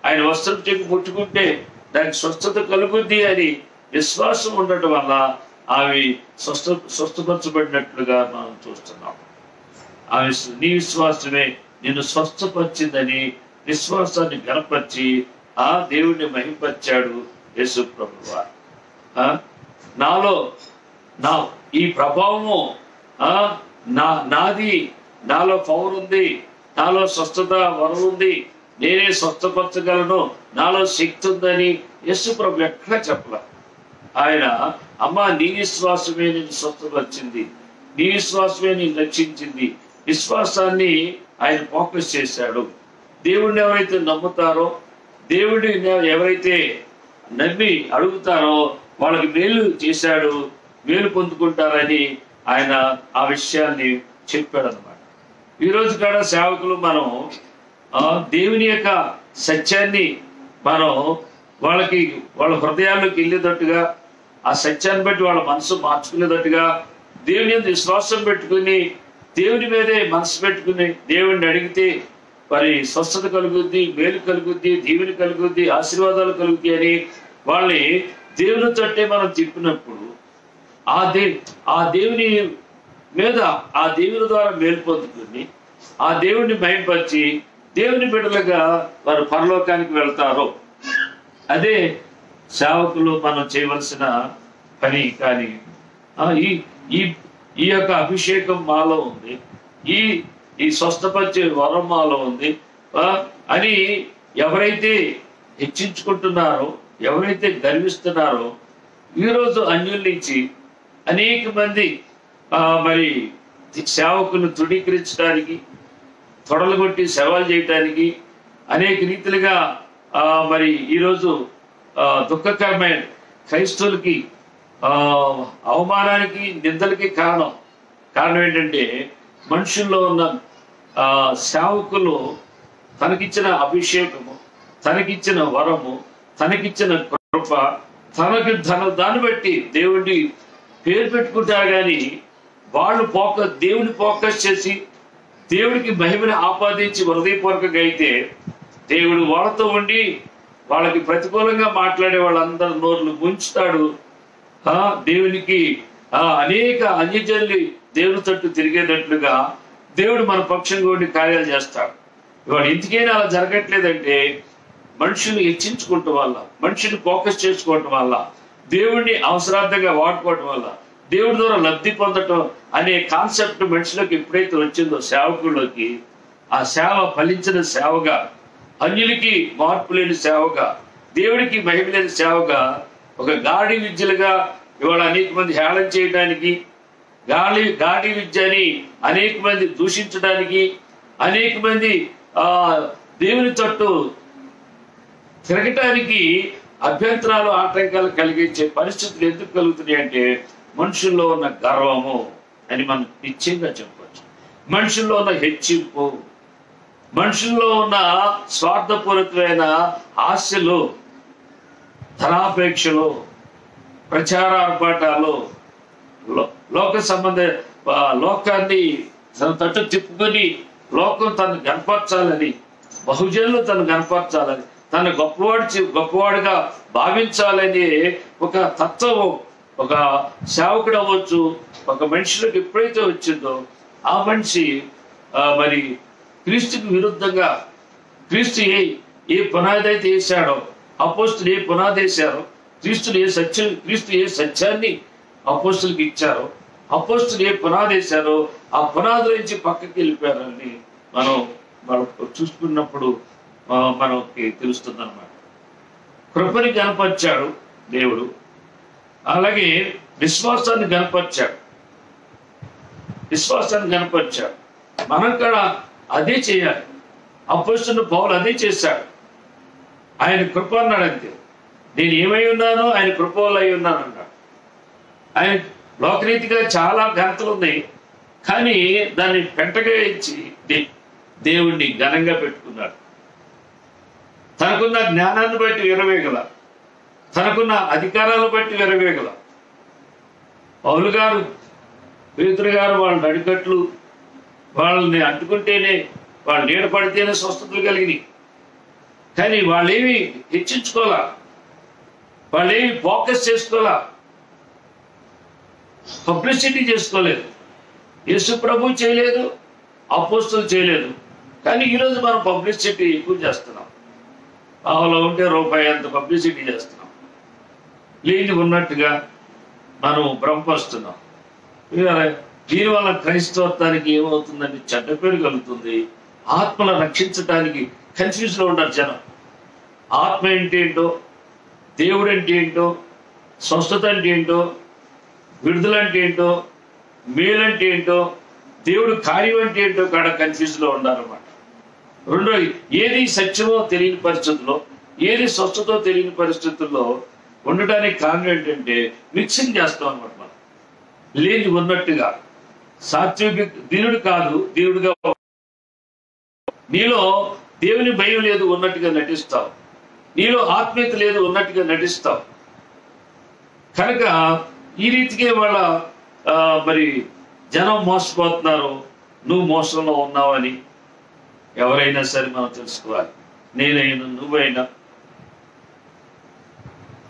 ఆయన వస్త్రం చెప్పి ముట్టుకుంటే దానికి స్వస్థత కలుగుద్ది అని విశ్వాసం ఉండటం వల్ల అవి స్వస్థపరచబడినట్లుగా మనం చూస్తున్నాం. నీ విశ్వాసమే నిన్ను స్వస్థపరిచిందని విశ్వాసాన్ని గనపరిచి ఆ దేవుడిని మహింపరిచాడు యేసు ప్రభువారు. నాలో ఈ ప్రభావము నాలో పవర్ ఉంది, నాలో స్వస్థత వరం ఉంది, నేనే స్వస్థపరచగలను, నాలో శక్తి ఉందని యేసు ప్రభు ఎక్కడ చెప్పలే. ఆయన నీ విశ్వాసమే నేను స్వస్థపరిచింది, నీ విశ్వాసమే నేను రక్షించింది. విశ్వాసాన్ని ఆయన ఫోకస్ చేశాడు. దేవుడిని ఎవరైతే నమ్ముతారో, దేవుడిని ఎవరైతే నమ్మి అడుగుతారో వాళ్ళకి మేలు చేశాడు, మేలు పొందుకుంటారని ఆయన ఆ విషయాన్ని చెప్పాడు అన్నమాట. ఈరోజు కూడా సేవకులు మనం దేవుని యొక్క సత్యాన్ని మనం వాళ్ళ హృదయాల్లోకి వెళ్ళేటట్టుగా, ఆ సత్యాన్ని బట్టి వాళ్ళ మనసు మార్చుకునేటట్టుగా దేవుని మీద విశ్వాసం పెట్టుకుని దేవుని మీదే మనసు పెట్టుకుని దేవుడిని అడిగితే మరి స్వస్థత కలుగుద్ది, మేలు కలుగుద్ది, దీవెన కలుగుద్ది, ఆశీర్వాదాలు కలుగుద్ది అని వాళ్ళని దేవుని తట్టే మనం తిప్పినప్పుడు ఆ దేవుని మీద ఆ దేవుని ద్వారా మేలు పొందుకుని ఆ దేవుడిని భయపరిచి దేవుని బిడ్డలుగా వారు పరలోకానికి వెళ్తారు. అదే సేవకులు మనం చేయవలసిన పని. కానీ ఈ యొక్క అభిషేకం మాలో ఉంది, ఈ స్వస్థపరిచే వరం మాలో ఉంది అని ఎవరైతే హెచ్చించుకుంటున్నారో, ఎవరైతే గర్విస్తున్నారో, ఈరోజు అన్యుల నుంచి అనేక మంది మరి సేవకులు తృణీకరించడానికి, తొడలు కొట్టి సేవలు చేయటానికి అనేక రీతిలుగా మరి ఈరోజు దుఃఖకరమైన క్రైస్తవులకి అవమానానికి, నిందలకి కారణం ఏంటంటే మనుషుల్లో ఉన్న సేవకులు తనకిచ్చిన అభిషేకము, తనకిచ్చిన వరము, తనకిచ్చిన కృప, దాన్ని బట్టి దేవుడిని పేరు పెట్టుకుంటారు. కానీ వాళ్ళు దేవుని ఫోకస్ చేసి దేవుడికి మహిమని ఆపాదించి హృదయపూర్వకంగా అయితే దేవుడు వాళ్ళతో ఉండి వాళ్ళకి ప్రతికూలంగా మాట్లాడే వాళ్ళందరూ నోర్లు ముంచుతాడు. దేవునికి అనేక అన్యజనులు దేవుని తట్టు తిరిగేటట్లుగా దేవుడు మన పక్షంగా ఉండి కార్యాలు చేస్తాడు. ఇవాళ ఎందుకైనా అలా జరగట్లేదంటే మనుషులు హెచ్చించుకోవటం వల్ల, మనుషుని ఫోకస్ చేసుకోవటం వల్ల, దేవుడిని అవసరార్థంగా వాడుకోవటం వల్ల, దేవుడి ద్వారా లబ్ధి పొందటం అనే కాన్సెప్ట్ మనిషిలోకి ఎప్పుడైతే వచ్చిందో సేవకుల్లోకి, ఆ సేవ ఫలించిన సేవగా, అన్యులకి మార్పు లేని సేవగా, దేవుడికి మహిమ లేని సేవగా, ఒక గాడి విద్యలుగా ఇవాళ అనేక మంది హేళన చేయడానికి, గాడి విద్యని అనేక మంది దూషించడానికి, అనేక మంది దేవుని తట్టు తిరగటానికి అభ్యంతరాలు, ఆటంకాలు కలిగించే పరిస్థితులు ఎందుకు కలుగుతున్నాయి అంటే మనుషుల్లో ఉన్న గర్వము అని మనం నిశ్చయంగా చెప్పవచ్చు. మనుషుల్లో ఉన్న హెచ్చింపు, మనుషుల్లో ఉన్న స్వార్థపూరితమైన ఆశలు, ధనాపేక్షలు, ప్రచారార్పాటాలు, లోక సంబంధ లోకాన్ని తన తట్టు తిప్పుకొని లోకం తను కనపరచాలని, బహుజనులు తను కనపరచాలని, తను గొప్పవాడిగా భావించాలని ఒక తత్వం ఒక సేవకుడు అవ్వచ్చు, ఒక మనిషికి ఎప్పుడైతే వచ్చిందో ఆ మనిషి మరి క్రీస్తుకి విరుద్ధంగా, క్రీస్తు ఏ పునాది అయితే వేశాడో, అపోస్తులు ఏ పునాది వేశారో, క్రీస్తు ఏ సత్యాన్ని అపోస్తులకి ఇచ్చారో, అపోస్తులు ఏ పునాది వేశారో ఆ పునాది నుంచి పక్కకి వెళ్ళిపోయారని మనం చూసుకున్నప్పుడు మనకి తెలుస్తుంది అన్నమాట. కృపని కనపరిచాడు దేవుడు, అలాగే విశ్వాసాన్ని కనపరిచాడు. మనం కూడా అదే చేయాలి. అపోస్తలుడు పౌలు అదే చేశాడు. ఆయన కృప అన్నాడు అంతే. నేను ఏమై ఉన్నానో ఆయన కృప వల్ల అయి ఉన్నాను అన్నాడు. ఆయన లోకరీతిగా చాలా ఘనతలు ఉన్నాయి, కానీ దాన్ని పెంటగా ఇచ్చి దేవుణ్ణి ఘనంగా పెట్టుకున్నాడు. తనకున్న జ్ఞానాన్ని బట్టి విరవేగల, తనకున్న అధికారాలను బట్టి విరవేగల. పౌలు గారు, పేతురు గారు వాళ్ళ నడికట్లు వాళ్ళని అంటుకుంటేనే, వాళ్ళు నీడ పడితేనే స్వస్థతలు కలిగినాయి. కానీ వాళ్ళేమి హెచ్చించుకోవాలా, వాళ్ళేమి ఫోకస్ చేసుకోవాలా, పబ్లిసిటీ చేసుకోలేదు. యేసు ప్రభు చేయలేదు, అపోస్తలులు చేయలేదు. కానీ ఈరోజు మనం పబ్లిసిటీ ఎక్కువ చేస్తున్నాం. పావులో ఉంటే రూపాయి అంత పబ్లిసిటీ చేస్తున్నాం. లేని ఉన్నట్టుగా మనం భ్రమపరుస్తున్నాం. దీనివల్ల క్రైస్తవత్వానికి ఏమవుతుందని చెడ్డ పేరు కలుగుతుంది. ఆత్మను రక్షించడానికి కన్ఫ్యూజ్లో ఉన్నారు జనం. ఆత్మ అంటే ఏంటో, దేవుడు అంటే ఏంటో, స్వస్థత అంటే ఏంటో, విడుదల అంటే ఏంటో, మేలంటే ఏంటో, దేవుడు కార్యం అంటే ఏంటో కాడ కన్ఫ్యూజ్లో ఉన్నారన్నమాట. రెండోది, ఏది సత్యమో తెలియని పరిస్థితుల్లో, ఏది స్వస్థతో తెలియని పరిస్థితుల్లో ఉండడానికి కారణం ఏంటంటే మిక్సింగ్ చేస్తాం అనమాట. మనం లేని ఉన్నట్టుగా, సాత్విక దీనుడు కాదు దేవుడిగా, నీలో దేవుని భయం లేదు ఉన్నట్టుగా నటిస్తావు, నీలో ఆత్మీయత లేదు ఉన్నట్టుగా నటిస్తావు. కనుక ఈ రీతికే వాళ్ళ మరి జనం మోసపోతున్నారు. నువ్వు మోసంలో ఉన్నావని ఎవరైనా సరే మనం తెలుసుకోవాలి. నేనైనా నువ్వైనా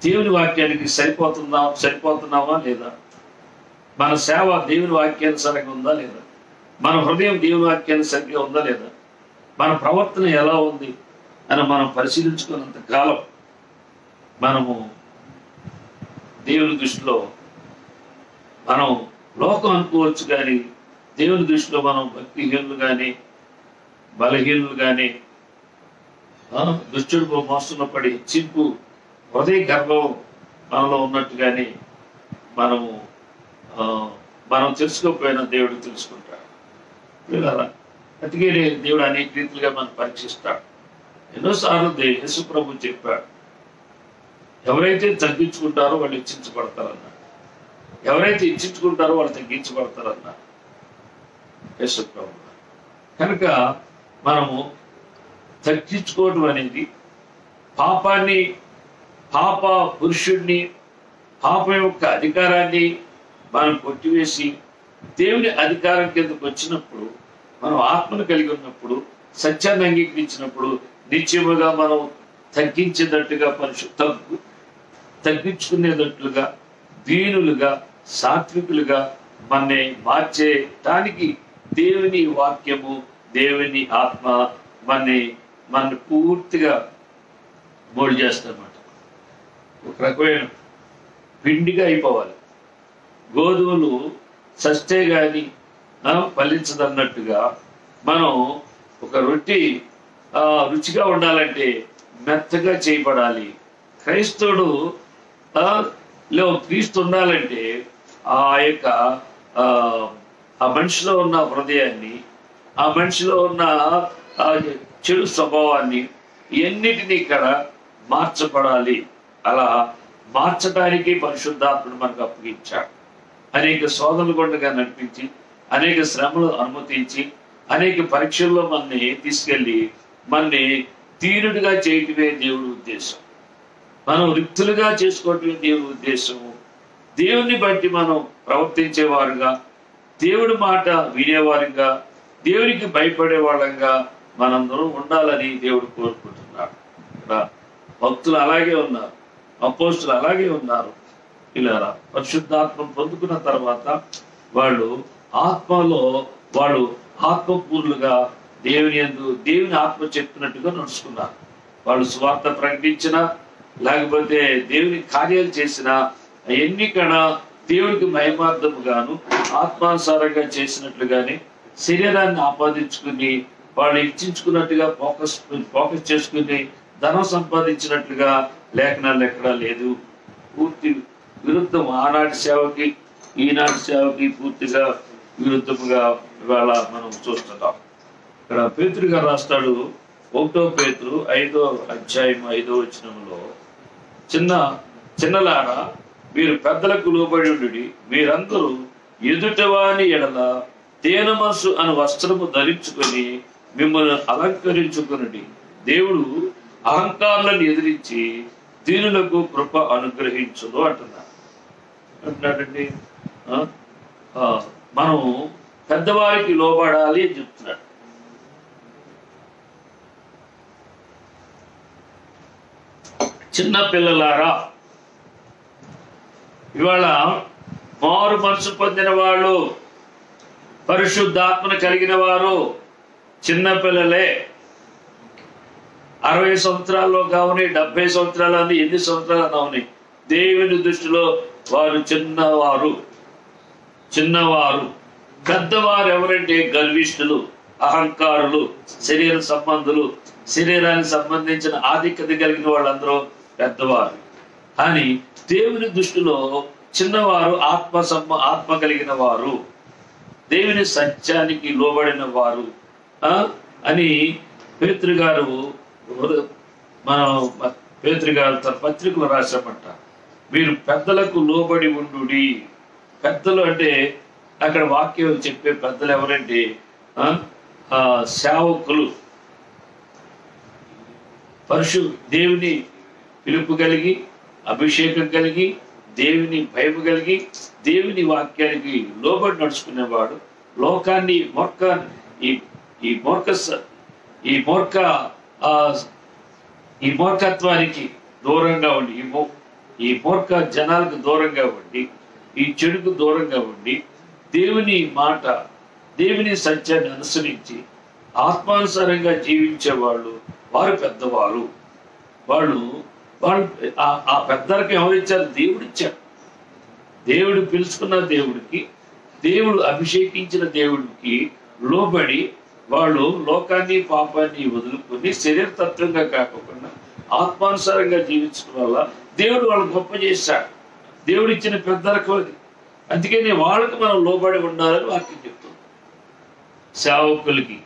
దేవుని వాక్యానికి సరిపోతున్నావా లేదా? మన సేవ దేవుని వాక్యానుసారంగా ఉందా లేదా? మన హృదయం దేవుని వాక్యాన్ని సరిగ్గా ఉందా లేదా? మన ప్రవర్తన ఎలా ఉంది అని మనం పరిశీలించుకున్నంత కాలం మనము దేవుని దృష్టిలో మనం లోకం అనుకోవచ్చు, కానీ దేవుని దృష్టిలో మనం భక్తిహీనులు కానీ, బలహీనులు కానీ, దుష్టుడు మోసంలో పడి చింపు హృదయ గర్భం మనలో ఉన్నట్టుగానే మనం తెలుసుకోకపోయినా దేవుడు తెలుసుకుంటాడు. అందుకే దేవుడు అనేక రీతిలుగా మనం పరీక్షిస్తాడు. ఎన్నోసార్లు యేసు ప్రభు చెప్పాడు, ఎవరైతే తగ్గించుకుంటారో వాళ్ళు హెచ్చించబడతారన్నాడు, ఎవరైతే హెచ్చించుకుంటారో వాళ్ళు తగ్గించబడతారన్నాడు యేసు ప్రభు. కనుక మనము తగ్గించుకోవడం అనేది పాప పురుషుడిని, పాపం యొక్క అధికారాన్ని మనం కొట్టివేసి దేవుని అధికారం కిందకు వచ్చినప్పుడు, మనం ఆత్మను కలిగి ఉన్నప్పుడు, సత్యాన్ని అంగీకరించినప్పుడు నిత్యముగా మనం తగ్గించేటట్టుగా తగ్గించుకునేటట్లుగా దీనులుగా సాత్వికులుగా మనని మార్చేటానికి దేవుని వాక్యము దేవుని ఆత్మ మనని పూర్తిగా మోల్డ్ చేస్తారన్నమాట. ఒక రకమైన పిండిగా అయిపోవాలి. గోధుమలు సస్తే గాని ఫలించదన్నట్టుగా మనం ఒక రొట్టి రుచిగా ఉండాలంటే మెత్తగా చేయబడాలి. క్రైస్తవుడు క్రీస్తు ఉండాలంటే ఆ యొక్క ఆ మనిషిలో ఉన్న హృదయాన్ని, ఆ మనిషిలో ఉన్న చెడు స్వభావాన్ని ఎన్నిటినీ ఇక్కడ మార్చబడాలి. అలా మార్చడానికి పరిశుద్ధాత్మను మనకు అప్పగించాడు. అనేక శోధనలు గుండగా నడిపించి, అనేక శ్రమలు అనుమతించి, అనేక పరీక్షల్లో మనని తీసుకెళ్ళి మనని తీరుడుగా చేయటమే దేవుడి ఉద్దేశం. మనం రిక్తులుగా చేసుకోవటమే దేవుడి ఉద్దేశము. దేవుని బట్టి మనం ప్రవర్తించేవారుగా, దేవుడి మాట వినేవారుగా, దేవునికి భయపడే వాళ్ళంగా మనందరం ఉండాలని దేవుడు కోరుకుంటున్నాడు. భక్తులు అలాగే ఉన్నారు, అపోస్తులు అలాగే ఉన్నారు. ఇలా పరిశుద్ధాత్మ పొందుకున్న తర్వాత వాళ్ళు ఆత్మలో ఆత్మపూర్లుగా దేవుని ఆత్మ చెప్పినట్టుగా నడుచుకున్నారు. వాళ్ళు స్వార్థ ప్రకటించినా లేకపోతే దేవుని కార్యాలు చేసిన ఎన్నికన్నా దేవుడికి మహిమార్థముగాను ఆత్మానుసారంగా చేసినట్లుగానే శరీరాన్ని ఆపాదించుకుని వాళ్ళు ఇచ్చించుకున్నట్టుగా ఫోకస్ చేసుకుని ధనం సంపాదించినట్లుగా లేఖనాలు ఎక్కడా లేదు. పూర్తి విరుద్ధం. ఆనాటి సేవకి ఈనాటి సేవకి పూర్తిగా విరుద్ధముగా ఇవాళ మనం చూస్తున్నాం. ఇక్కడ పేతురు గారు రాస్తాడు, 1 పేతురు 5వ అధ్యాయం 5వ వచనంలో, చిన్నలారా మీరు పెద్దలకు లోబడి ఉండుడి, మీరందరూ ఎదుటవాని ఎడల తేన మనసు అను వస్త్రము ధరించుకొని మిమ్మల్ని అలంకరించుకునుడి. దేవుడు అహంకారులను ఎదిరించి దీనులకు కృప అనుగ్రహించును అంటున్నాడండి. మనం పెద్దవారికి లోబడాలి అని చెప్తున్నాడు. చిన్న పిల్లలారా, ఇవాళ మారు మనసు పొందిన వాళ్ళు, పరిశుద్ధాత్మను కలిగిన వారు చిన్నపిల్లలే. 60 సంవత్సరాల్లో కావని, 70 సంవత్సరాలు, ఎన్ని సంవత్సరాలు కావని, దేవుని దృష్టిలో వారు చిన్నవారు. పెద్దవారు ఎవరంటే గర్విష్ఠులు, అహంకారులు, శరీర సంబంధులు, శరీరానికి సంబంధించిన ఆధిక్యత కలిగిన వాళ్ళందరూ పెద్దవారు. కానీ దేవుని దృష్టిలో చిన్నవారు ఆత్మ కలిగిన వారు, దేవుని సత్యానికి లోబడిన వారు అని పేతురు గారు తన పత్రికలు రాశామంట. మీరు పెద్దలకు లోబడి ఉండుడి. పెద్దలు అంటే అక్కడ వాక్యం చెప్పే పెద్దలు ఎవరంటే సేవకులు. దేవుని పిలుపు కలిగి, అభిషేకం కలిగి, దేవుని భయం కలిగి, దేవుని వాక్యానికి లోబడి నడుచుకునేవాడు. లోకాన్ని ఈ మూర్ఖత్వానికి దూరంగా ఉండి, ఈ మూర్ఖ జనాలకు దూరంగా ఉండి, ఈ చెడుకు దూరంగా ఉండి, దేవుని మాట, దేవుని సత్యాన్ని అనుసరించి ఆత్మానుసారంగా జీవించేవాళ్ళు వారు పెద్దవారు. వాళ్ళు ఆ పెద్దలకు ఎవరిచ్చారు? దేవుడిచ్చారు. దేవుడు పిలుచుకున్న దేవుడికి, దేవుడు అభిషేకించిన దేవుడికి లోబడి వాళ్ళు లోకాన్ని పాపాన్ని వదులుకొని శరీరతత్వంగా కాకుండా ఆత్మానుసారంగా జీవించడం వల్ల దేవుడు వాళ్ళు గొప్ప చేశాడు. దేవుడు ఇచ్చిన పెద్దలకు అది. అందుకని వాళ్ళకి మనం లోబడి ఉండాలని వాక్యం చెప్తుంది. సేవకులకి,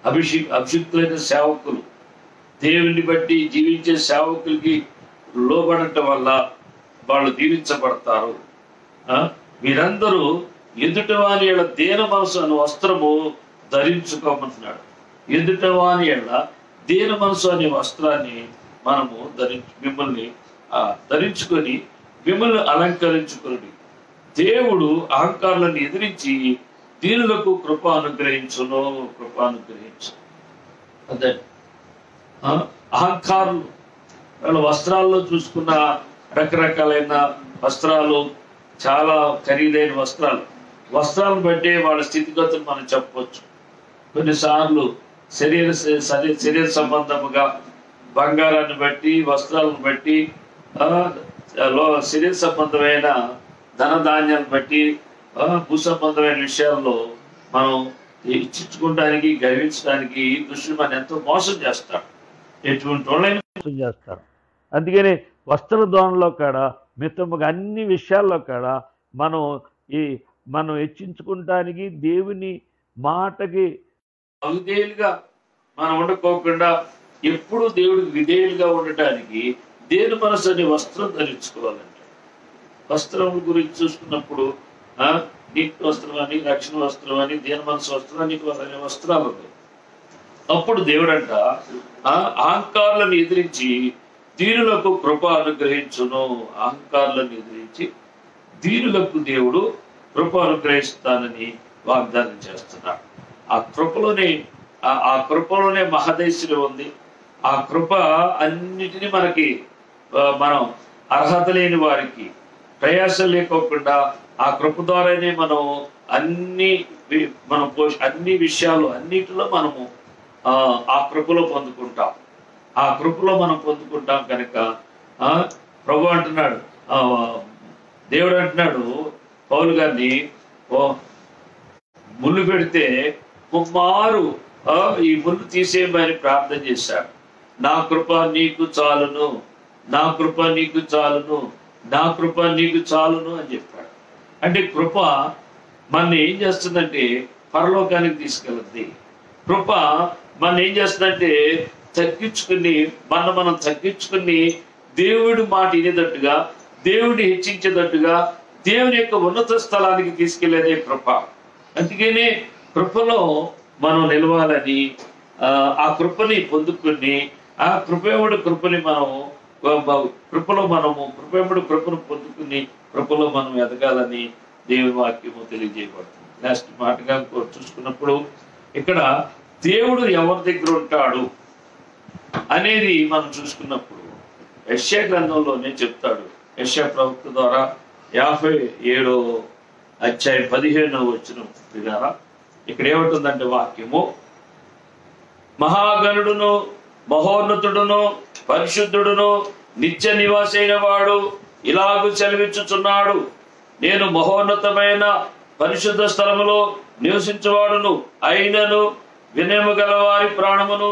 అభిషిక్తులైన సేవకులు, దేవుని బట్టి జీవించే సేవకులకి లోబడటం వల్ల వాళ్ళు దీవించబడతారు. మీరందరూ ఎదుటివాని ఎడల దీన మనసు అనే వస్త్రము ధరించుకోమంటున్నాడు. ఎదుటివాని ఎడల దీన మనసు అనే వస్త్రాన్ని మనము మిమ్మల్ని ధరించుకొని మిమ్మల్ని అలంకరించుకుని, దేవుడు అహంకారులను ఎదిరించి దీనులకు కృప అనుగ్రహించు. అదే అహంకారులు వాళ్ళ వస్త్రాల్లో చూసుకున్న రకరకాలైన వస్త్రాలు, చాలా ఖరీదైన వస్త్రాలను బట్టి వాళ్ళ స్థితిగతులు మనం చెప్పవచ్చు. కొన్నిసార్లు శరీర సంబంధముగా బంగారాన్ని బట్టి, వస్త్రాలను బట్టి, శరీర సంబంధమైన ధనధాన్యాలను బట్టి, భూ సంబంధమైన విషయాల్లో మనం ఇచ్చించుకోవడానికి, గర్వించడానికి దుష్టులు మనం ఎంతో మోసం చేస్తాడు. ఎటువంటి వాళ్ళైనా మోసం చేస్తాడు. అందుకని వస్త్రధారణలో కాడ, మితముగా అన్ని విషయాల్లో కాడ మనం హెచ్చించుకోవటానికి, దేవుని మాటకి అవిధేయులుగా మనం ఉండకోకుండా ఎప్పుడు దేవుడికి విధేయులుగా ఉండటానికి దేని మనసు అనే వస్త్రం ధరించుకోవాలంటే, వస్త్రం గురించి చూసుకున్నప్పుడు నీతి వస్త్రం అని, రక్షణ వస్త్రం అని, దేని మనసు వస్త్రం అని అనే వస్త్రాలు ఉన్నాయి. అప్పుడు దేవుడంట అహంకారులను ఎదిరించి దీనులకు కృప అనుగ్రహించును. అహంకారులను ఎదిరించి దీనులకు దేవుడు కృప అనుగ్రహిస్తానని వాగ్దానం చేస్తున్నాడు. ఆ కృపలోనే మహదైశ్వర్యం ఉంది. ఆ కృప అన్నిటినీ మనం అర్హత లేని వారికి, ప్రయాసం లేకోకుండా ఆ కృప ద్వారానే మనం అన్ని విషయాలు అన్నిటిలో మనము ఆ కృపలో పొందుకుంటాం. ఆ కృపలో మనం పొందుకుంటాం కనుక ప్రభు అంటున్నాడు, దేవుడు అంటున్నాడు పౌలు గారిని, ముళ్ళు పెడితే ముమ్మారు ఈ ముళ్ళు తీసేయమని ప్రార్థన చేశాడు. నా కృప నీకు చాలును, నా కృప నీకు చాలును, నా కృప నీకు చాలును అని చెప్పాడు. అంటే కృప మన ఏం చేస్తుందంటే పరలోకానికి తీసుకెళ్తుంది. కృప మన ఏం చేస్తుందంటే మనం తగ్గించుకుని దేవుడి మాట వినేటట్టుగా, దేవుడిని హెచ్చించేటట్టుగా, దేవుని యొక్క ఉన్నత స్థలానికి తీసుకెళ్లేదే కృప. అందుకనే కృపలో మనం నిలవాలని, ఆ కృపని పొందుకుని, ఆ కృపని కృపను పొందుకుని కృపలో మనం ఎదగాలని దేవుని వాక్యము తెలియజేయబడుతుంది. నెక్స్ట్ మాటగా చూసుకున్నప్పుడు ఇక్కడ దేవుడు ఎవరి దగ్గర ఉంటాడు అనేది మనం చూసుకున్నప్పుడు యెషయా గ్రంథంలోనే చెప్తాడు. యెషయా ప్రవక్త ద్వారా 57వ అధ్యాయం 15వ వచనం వినారా. ఇక్కడ ఏమంటుందంటే వాక్యము, మహాగణుడును, మహోన్నతుడును, పరిశుద్ధుడును, నిత్య నివాసైన వాడు ఇలాగు సెలవిచ్చుచున్నాడు, నేను మహోన్నతమైన పరిశుద్ధ స్థలములో నివసించువాడును అయినను వినయము గల వారి ప్రాణమును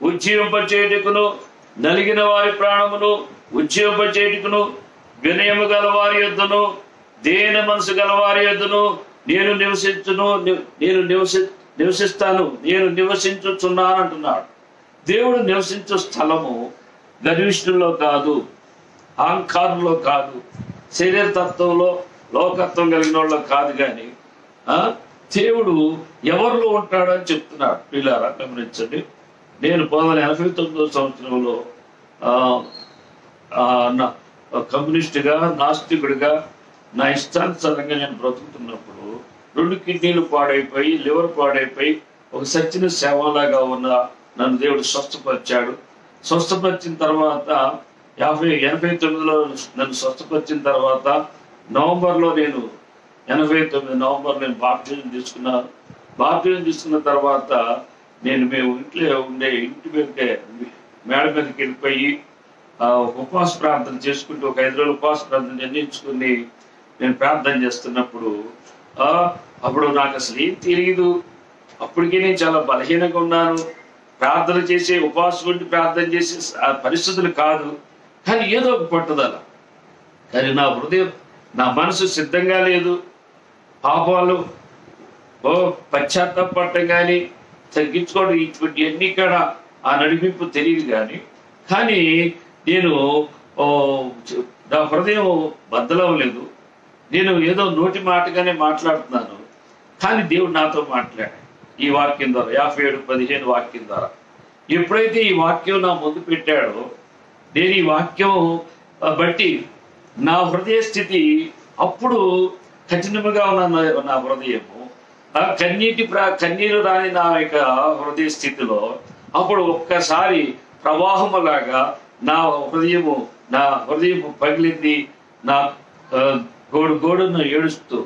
ఉజ్జీవింపచేయుటకును, నలిగిన వారి ప్రాణమును ఉజ్జీవింపచేయుటకును, వినయము గల వారి యొద్దను, దేన మనసు గల వారి యొద్దను నేను నివసించుచున్నాను అంటున్నాడు. దేవుడు నివసించు స్థలము గర్విష్ఠుల్లో కాదు, అహంకారంలో కాదు, శరీర తత్వంలో లోకత్వం కలిగిన వాళ్ళు కాదు. కానీ దేవుడు ఎవరిలో ఉంటాడు అని చెప్తున్నాడు. పిల్లారా గమనించండి. నేను 1989వ సంవత్సరంలో కమ్యూనిస్టుగా, నాస్తికుడిగా, నా ఇష్టానుసారంగా నేను బ్రతుకుతున్నప్పుడు 2 కిడ్నీలు పాడైపోయి, లివర్ పాడైపోయి, ఒక సచ్చిన శవంలాగా ఉన్న నన్ను దేవుడు స్వస్థపరిచాడు. స్వస్థపరిచిన తర్వాత 89లో నన్ను స్వస్థపరిచిన తర్వాత నవంబర్లో నేను 89 నవంబర్ నేను బాప్టిజం తీసుకున్నాను. బాప్టిజం తీసుకున్న తర్వాత మేము ఇంట్లో ఉండే ఇంటి మేడ మీదకి వెళ్ళిపోయి ఉపవాస ప్రార్థన చేసుకుంటూ ఒక 5 రోజులు ఉపవాస ప్రార్థన నిర్ణయించుకుని నేను ప్రార్థన చేస్తున్నప్పుడు అప్పుడు నాకు అసలు ఏం తెలియదు. అప్పటికే నేను చాలా బలహీనంగా ఉన్నాను. ప్రార్థన చేసే ఉపవాసం ఉండి ప్రార్థన చేసే పరిస్థితులు కాదు. కానీ ఏదో ఒక పట్టుదల. కానీ నా హృదయం, నా మనసు సిద్ధంగా లేదు. పాపాలు పశ్చాత్తాపడటం కానీ తగ్గించుకోవడం ఇటువంటి అన్ని కూడా ఆ నడిపింపు తెలియదు. కానీ నేను నా హృదయం బద్దలవ్వలేదు. నేను ఏదో నోటి మాటగానే మాట్లాడుతున్నాను. కానీ దేవుడు నాతో మాట్లాడాడు ఈ వాక్యం ద్వారా, 57:15 వాక్యం ద్వారా. ఎప్పుడైతే ఈ వాక్యం నా ముందు పెట్టాడో, నేను ఈ వాక్యం బట్టి నా హృదయ స్థితి అప్పుడు కఠినముగా ఉన్న నా హృదయము, కన్నీరు రాని నా యొక్క హృదయ స్థితిలో అప్పుడు ఒక్కసారి ప్రవాహములాగా నా హృదయము పగిలింది. నా గోడును ఏడుస్తూ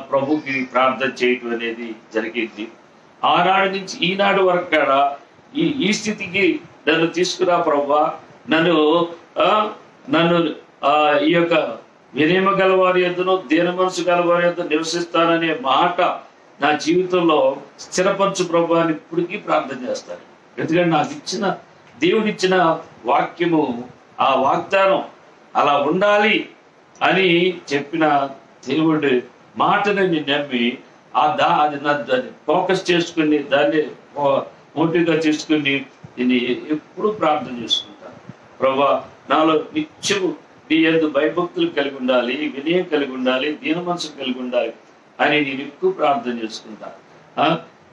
ప్రభుకి ప్రార్థన చేయటం అనేది జరిగింది. ఆనాడు నుంచి ఈనాడు వరకు కూడా ఈ స్థితికి నన్ను తీసుకురా ప్రభువా, నన్ను ఈ యొక్క వినయమ గలవారి యొద్దను దీన మనసు గలవారి యొద్ద నివసిస్తాననే మాట నా జీవితంలో స్థిరపరచు ప్రభు అని ఇప్పటికీ ప్రార్థన చేస్తాను. ఎందుకంటే నాకు దేవుడిచ్చిన వాక్యము, ఆ వాగ్దానం అలా ఉండాలి అని చెప్పిన దేవుడి మాటని నేను నమ్మి దాన్ని ఫోకస్ చేసుకుని దాన్ని మోటివ్గా చేసుకుని నేను ఎప్పుడు ప్రార్థన చేసుకుంటాను. ప్రభా, నాలో నిత్యము నీ యందు భయభక్తులు కలిగి ఉండాలి, వినయం కలిగి ఉండాలి, దీన మనసు కలిగి ఉండాలి అని నేను ఎక్కువ ప్రార్థన చేసుకుంటాను.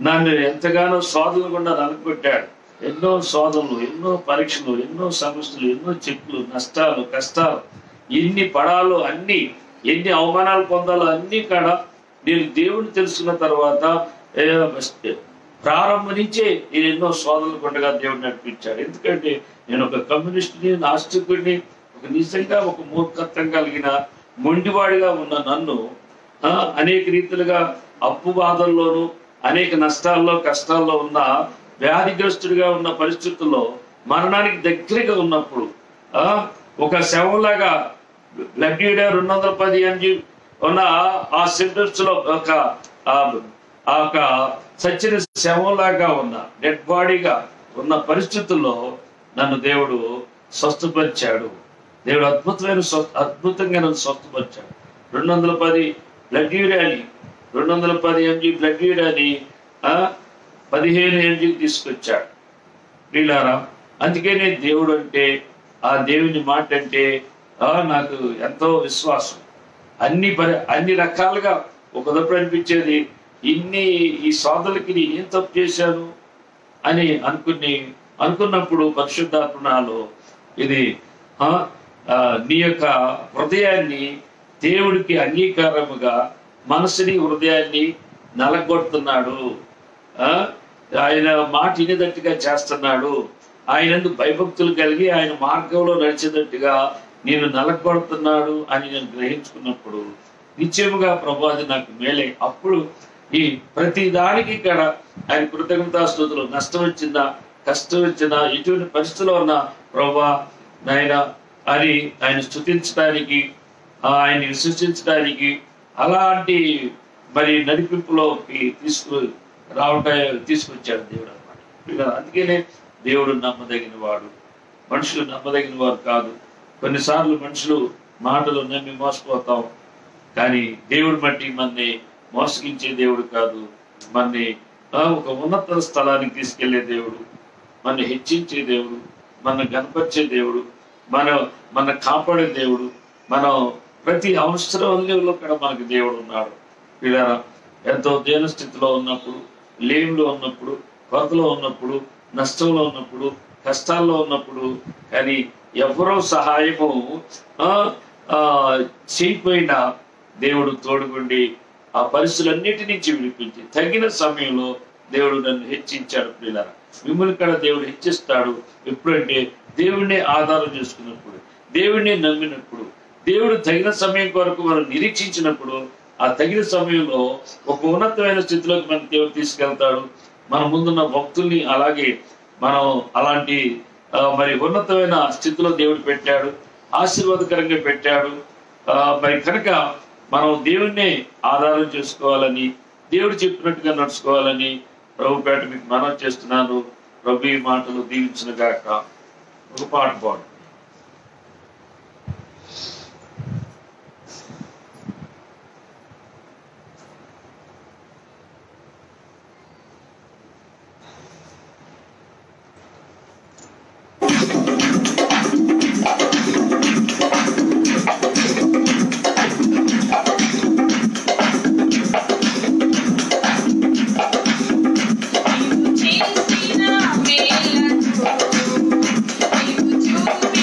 నన్ను ఎంతగానో శోధనలు గుండా నలుగుపెట్టాడు. ఎన్నో శోధనలు, ఎన్నో పరీక్షలు, ఎన్నో సమస్యలు, ఎన్నో చెప్పులు, నష్టాలు, కష్టాలు, ఎన్ని పడాలో అన్ని, ఎన్ని అవమానాలు పొందాలో అన్ని కాడ నేను దేవుడిని తెలుసుకున్న తర్వాత ప్రారంభం నుంచే నేను ఎన్నో శోధనలు కొండగా దేవుడు నడిపించాడు. ఎందుకంటే నేను ఒక కమ్యూనిస్టుని, నాస్తికుడిని, నిజంగా ఒక మూర్ఖత్వం కలిగిన మొండివాడిగా ఉన్న నన్ను అనేక రీతిలుగా అప్పు బాధల్లోనూ అనేక నష్టాల్లో కష్టాల్లో ఉన్న వ్యాధిగ్రస్తుడిగా ఉన్న పరిస్థితుల్లో మరణానికి దగ్గరగా ఉన్నప్పుడు ఒక శవంలాగా బ్లడ్ 210 mg ఉన్న ఆ సింటమ్స్ లో ఒక సచ్చిన శవంలాగా ఉన్న డెడ్ బాడీగా ఉన్న పరిస్థితుల్లో నన్ను దేవుడు స్వస్థపరిచాడు. దేవుడు అద్భుతంగా నన్ను స్వస్థపరిచాడు. 210 బ్లడ్ యూరియాని 210 mg బ్లడ్ యూరియాని 15 mg తీసుకొచ్చాడు. వీళ్ళారా, అందుకే నేను దేవుడు అంటే, ఆ దేవుని మాట అంటే నాకు ఎంతో విశ్వాసం. అన్ని రకాలుగా ఒకదప్పుడు అనిపించేది, ఈ సోదరులకి నేను ఏం తప్పు చేశాను అని అనుకున్నప్పుడు పరిశుద్ధాత్మ నాలో ఇది నీ యొక్క హృదయాన్ని దేవుడికి అంగీకారముగా మనసుని హృదయాన్ని నలగొడుతున్నాడు, ఆయన మాట వినేటట్టుగా చేస్తున్నాడు, ఆయనందు భయభక్తులు కలిగి ఆయన మార్గంలో నడిచేటట్టుగా నేను నలగొడుతున్నాడు అని నేను గ్రహించుకున్నప్పుడు నిశ్చయముగా ప్రభు అది నాకు మేలే. అప్పుడు ఈ ప్రతి దానికి ఇక్కడ ఆయన కృతజ్ఞతాస్తుతులు, నష్టం వచ్చిందా, కష్టం వచ్చిందా, ఎటువంటి పరిస్థితిలో ఉన్నా ప్రభా నాయన అని ఆయన స్తుతించడానికి, ఆయన విశ్వసించడానికి, అలాంటి మరి నడిపింపులోకి తీసుకొచ్చాడు దేవుడు అన్నమాట. అందుకనే దేవుడు నమ్మదగిన వాడు, మనుషులు నమ్మదగిన వారు కాదు. కొన్నిసార్లు మనుషులు మాటలు నమ్మి మోసపోతాం, కానీ దేవుడు బట్టి మనని మోసగించే దేవుడు కాదు. మనని ఒక ఉన్నత స్థలానికి తీసుకెళ్లే దేవుడు, మన హెచ్చించే దేవుడు, మన గణపరిచే దేవుడు, మన కాపాడే దేవుడు, మనం ప్రతి అవసరంలో కూడా మనకి దేవుడు ఉన్నాడు. ఇలా ఎంతో దీన స్థితిలో ఉన్నప్పుడు, లేమిలో ఉన్నప్పుడు, కొరతలో ఉన్నప్పుడు, నష్టంలో ఉన్నప్పుడు, కష్టాల్లో ఉన్నప్పుడు, కానీ ఎవరో సహాయము చేయకపోయినా దేవుడు తోడుగుండి ఆ పరిస్థితులన్నిటి నుంచి విడిపించి తగిన సమయంలో దేవుడు నన్ను హెచ్చించాడు. పిల్లరా, మిమ్మల్ని కూడా దేవుడు హెచ్చిస్తాడు. ఎప్పుడంటే దేవుడిని ఆధారం చేసుకున్నప్పుడు, దేవుడిని నమ్మినప్పుడు, దేవుడు తగిన సమయం కొరకు మనం నిరీక్షించినప్పుడు, ఆ తగిన సమయంలో ఒక ఉన్నతమైన స్థితిలోకి మన దేవుడు తీసుకెళ్తాడు. మన ముందున్న భక్తుల్ని అలాగే మనం అలాంటి మరి ఉన్నతమైన స్థితిలో దేవుడు పెట్టాడు, ఆశీర్వాదకరంగా పెట్టాడు. మరి కనుక మనం దేవుణ్ణి ఆధారం చేసుకోవాలని, దేవుడు చెప్పినట్టుగా నడుచుకోవాలని ప్రభుపేట మీకు మనవి చేస్తున్నాను. ప్రభు ఈ మాటలు దీవించిన గాక. ఒక పాట పాడు. చేసిన మేలకు నీవు చూపిన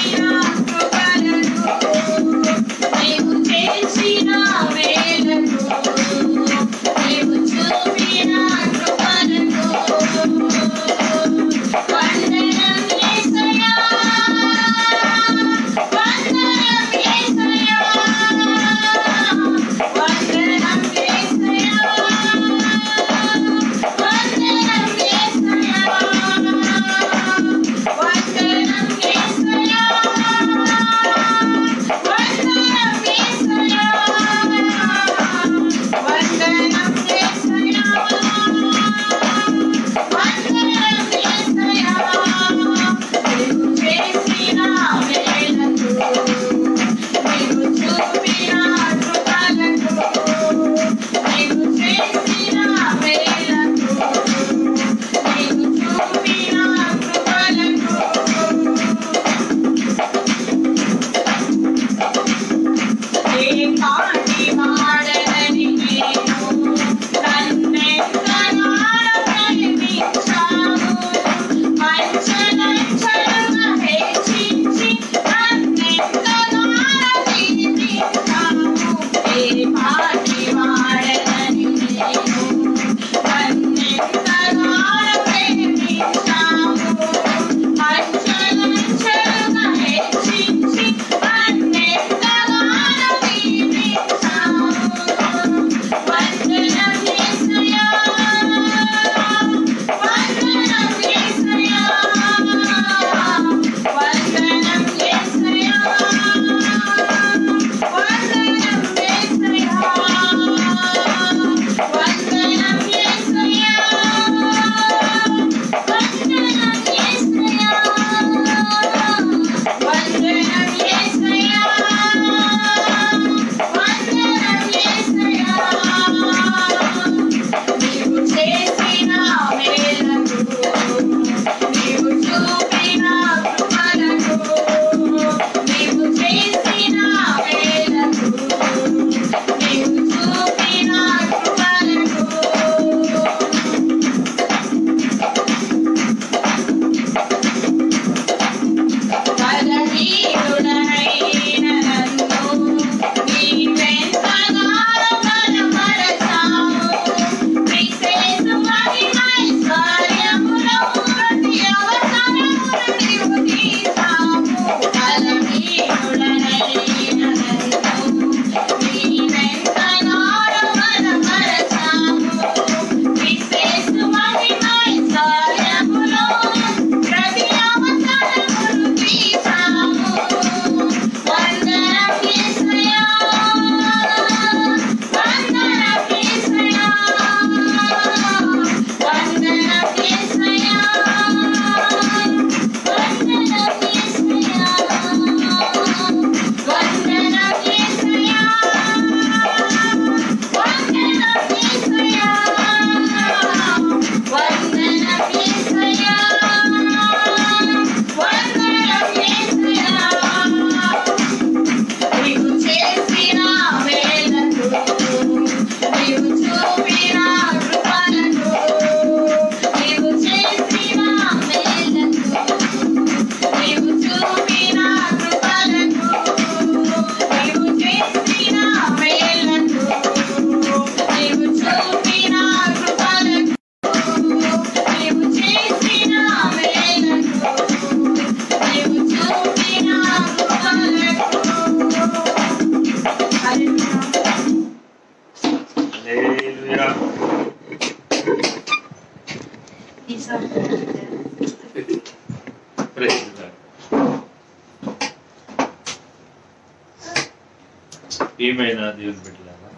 ఏమైనా దేవుని బిడ్డలారా,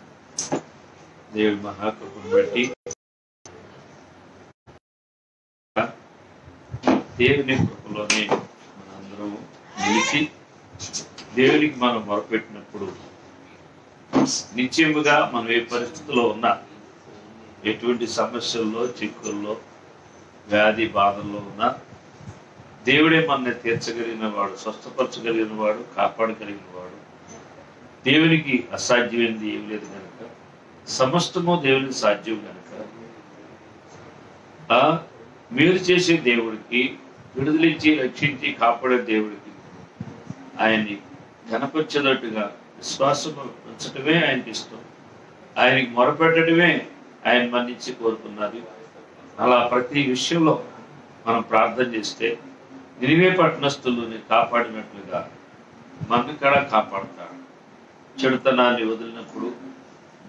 దేవుడి మహాకృపను బట్టి దేవుని కృపలోనే మనందరం నిలిచి దేవునికి మనం మొరపెట్టినప్పుడు నిశ్చయముగా మనం ఏ పరిస్థితిలో ఉన్నా, ఎటువంటి సమస్యల్లో, చిక్కుల్లో, వ్యాధి బాధల్లో ఉన్నా దేవుడే మనల్ని తీర్చగలిగిన వాడు, స్వస్థపరచగలిగిన వాడు, కాపాడగలిగిన వాడు. దేవునికి అసాధ్యమైనది ఏమి లేదు కనుక, సమస్తము దేవునికి సాధ్యం కనుక మీరు చేసే దేవుడికి, విడుదలించి రక్షించి కాపాడే దేవుడికి ఆయన్ని కనపరిచేటట్టుగా విశ్వాసం ఉంచటమే ఆయనకి ఇష్టం. ఆయనకి మొరపెట్టడమే ఆయన మన్నించి కోరుతున్నది. అలా ప్రతి విషయంలో మనం ప్రార్థన చేస్తే నినివే పట్టణస్థులని కాపాడినట్లుగా మన కూడా కాపాడుతాడు. చెడుతనాన్ని వదిలినప్పుడు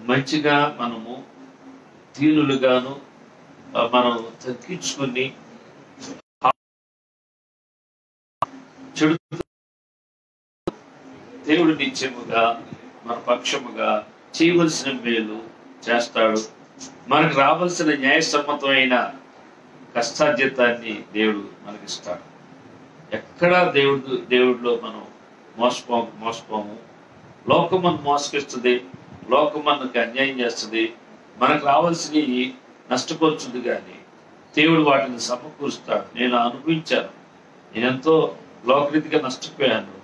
మంచిగా మనము దీనులుగాను మనం తగ్గించుకుని చెడు దేవుడు నిత్యముగా మన పక్షముగా చేయవలసిన మేలు చేస్తాడు. మనకు రావాల్సిన న్యాయసమ్మతమైన కష్టార్జితాన్ని దేవుడు మనకిస్తాడు. ఎక్కడా దేవుడిలో మనం మోసపోము. లోకం మనం మోసగిస్తుంది, లోకం మనకు అన్యాయం చేస్తుంది, మనకు రావాల్సినవి నష్టపరుచుంది. కానీ దేవుడు వాటిని సమకూరుస్తాడు. నేను అనుభవించాను, నేను ఎంతో లోకరీతిగా నష్టపోయాను.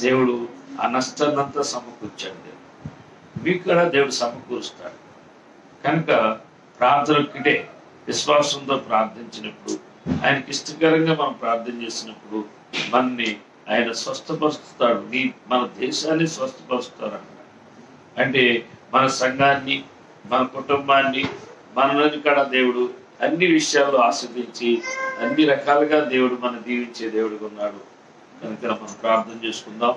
దేవుడు ఆ నష్టాన్నంతా సమకూర్చాడు. మీకు కూడా దేవుడు సమకూరుస్తాడు. కనుక ప్రార్థనకిటే విశ్వాసంతో ప్రార్థించినప్పుడు, ఆయనకి ఇష్టకరంగా మనం ప్రార్థన చేసినప్పుడు మనని ఆయన స్వస్థపరుస్తాడు. మన దేశాన్ని స్వస్థపరుస్తాడు. అంటే మన సంఘాన్ని, మన కుటుంబాన్ని, మనల్ని కూడా దేవుడు అన్ని విషయాల్లో ఆస్వాదించి అన్ని రకాలుగా దేవుడు మనం దీవించే దేవుడిగా ఉన్నాడు. కనుక మనం ప్రార్థన చేసుకుందాం.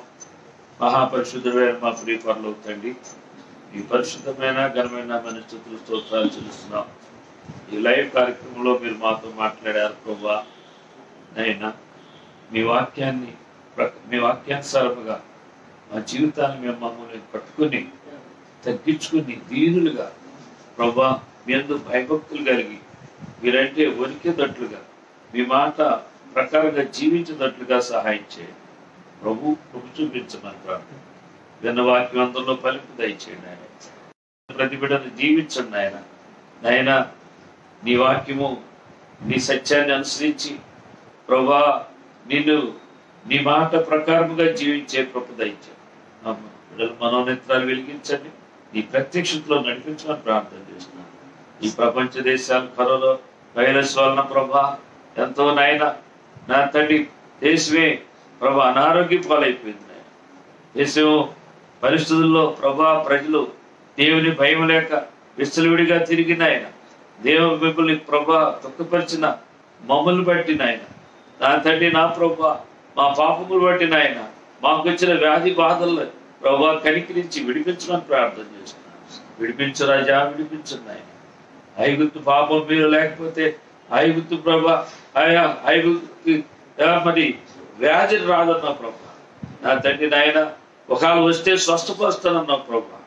మహాపరిశుద్ధమైన మా ప్రియ పరలోక తండ్రి, ఈ పరిశుద్ధమైన ఘనమైన మన స్తుతులు స్తోత్రాలు చెల్లిస్తున్నాం. ఈ లైవ్ కార్యక్రమంలో మీరు మాతో మాట్లాడారు ప్రభువా. నైనా మీ వాక్యానుసారముగా మా జీవితాన్ని మేము మమ్మల్ని పట్టుకుని తగ్గించుకుని దీనులుగా ప్రభువా మీ యందు భయభక్తులు కలిగి మీరంటే వణికేటట్లుగా మీ మాట ప్రకారంగా జీవించేటట్లుగా సహాయం చేయండి ప్రభు. కృప చూపించమని ప్రార్థన. విన్న వాక్యం అందరిలో ఫలింపు దయచేయండి ఆయన. ప్రతి బిడ్డను జీవించండి ఆయన. నాయన నీ వాక్యము, నీ సత్యాన్ని అనుసరించి ప్రభా నిన్ను నీ మాట ప్రకారముగా జీవించే కృప దయచేయండి. బిడ్డల మనోనేత్రాలు వెలిగించండి. నీ ప్రత్యక్షతలో నడిపించమని ప్రార్థన చేస్తున్నాను. ఈ ప్రపంచ దేశాలు కరోనా వైరస్ వలన ప్రభా ఎంతో నాయన నా తండ్రి దేశమే ప్రభా అనారోగ్యం పాలైపోయింది. నాయన దేశం పరిస్థితుల్లో ప్రభా ప్రజలు దేవుని భయం లేక విచ్చలవిడిగా తిరిగిన ఆయన దేవుని మిమ్మల్ని ప్రభా దుఃఖపరిచిన మమ్మల్ని బట్టి నాయన నా తండ్రి నా ప్రభా మా పాపములు బట్టి నాయన మాకు వచ్చిన వ్యాధి బాధల్లో ప్రభా కనికరించి విడిపించమని ప్రార్థన చేస్తున్నాను. విడిపించు రాజా, విడిపించు నాయన. ఐగుప్తు పాపం మీరు లేకపోతే ఐగుప్తు ప్రభా ఐగుప్తు మరి వ్యాధి రాదన్నా ప్రభా. నా తండ్రి నాయన ఒకవేళ వస్తే స్వస్థపరుస్తానన్నా ప్రభా.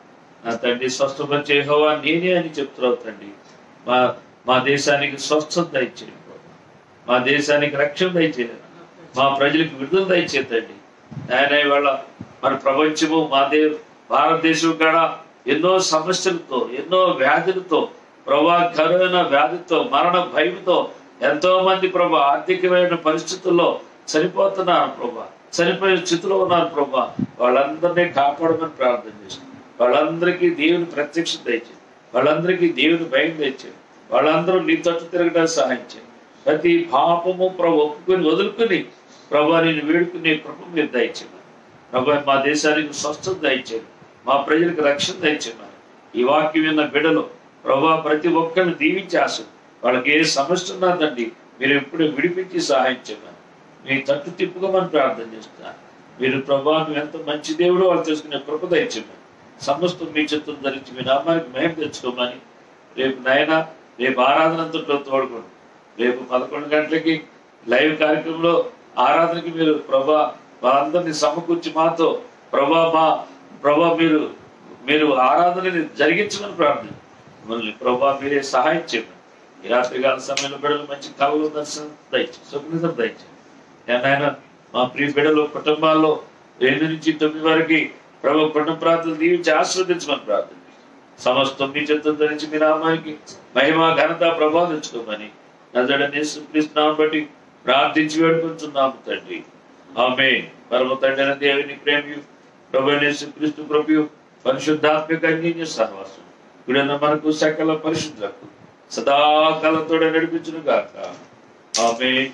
నా తండ్రి స్వస్థపరిచే యెహోవా నేనే అని చెప్తున్నావు తండ్రి. మా దేశానికి స్వస్థత దయచేయండి ప్రభా. మా దేశానికి రక్షణ దయచేయండి. మా ప్రజలకు విడుదల దయచేయండి ఆయన. ఇవాళ మన ప్రపంచము మా భారతదేశం కూడా ఎన్నో సమస్యలతో, ఎన్నో వ్యాధులతో ప్రభా, కరోనా వ్యాధితో, మరణ భయంతో ఎంతో మంది ప్రభా ఆర్థికమైన పరిస్థితుల్లో చనిపోతున్నారు ప్రభా, చనిపోయే స్థితిలో ఉన్నారు ప్రభా. వాళ్ళందరినీ కాపాడమని ప్రార్థన చేస్తున్నాం. వాళ్ళందరికీ దేవుని ప్రత్యక్షత దయచేయండి. వాళ్ళందరికీ దేవుని భయం దయచేయండి. వాళ్ళందరూ నీ తట్టు తిరగడానికి సహాయం చేయండి. ప్రతి పాపము ప్రభు ఒప్పుకొని వదులుకుని ప్రభా నేను వేడుకునే కృప మీరు దయచేయండి ప్రభా. మా దేశానికి స్వస్థత దయచేయండి. మా ప్రజలకు రక్షణ దయచేయండి. ఈ వాక్యం విన్న బిడ్డలు ప్రభా ప్రతి ఒక్కరిని దీవించి ఆశ, వాళ్ళకి ఏ సమస్య ఉన్నదండి మీరు ఎప్పుడు విడిపించి సహాయం చేయమని మీ తట్టు తిప్పుకోమని ప్రార్థన చేస్తున్నారు. మీరు ప్రభా నువ్వు ఎంత మంచి దేవుడో వాళ్ళు తెలుసుకునే కృప దయచేయమని, సమస్తం మీ చిత్తం ధరించి మీ నామానికి మహిమ తెచ్చుకోమని. రేపు నాయన రేపు ఆరాధన అంతట్లో తోడుకోండి. రేపు 11 గంటలకి లైవ్ కార్యక్రమంలో ఆరాధనకి మీరు ప్రభా వాళ్ళందరినీ సమకూర్చి మాతో ప్రభా మీరు మీరు ఆరాధనని జరిగించమని ప్రార్థన మళ్ళీ ప్రభా మీరే సహాయం చేయమని ఈ రాత్రికాల సమయంలో బిడ్డలు మంచి కళలు దర్శనం దయచేసి సుఖనిధం దయచేసి ఆయన మా ప్రియ బిడ్డలు కుటుంబాల్లో 8 నుంచి 9 వరకు ప్రభు కుటుంబ ప్రార్థనలు దీవించి ఆస్వాదించమని ప్రార్థన సమస్తం మీ చెత్త ధరించి మీ నామానికి మహిమ ఘనత ప్రభావం తెచ్చుకోమని నజరేయుని బట్టి ప్రార్థించి వేడుకుంటున్నాము తండ్రి ఆమేన్. పరమ తండ్రి దేవుని ప్రేమయు ప్రభువైన యేసుక్రీస్తు కృపయు పరిశుద్ధాత్మక అన్యోన్య సహవాసం ఇప్పుడున్న మనకు సకల పరిశుద్ధులకు సదాకాలంతో నడిపించును గాక ఆమేన్.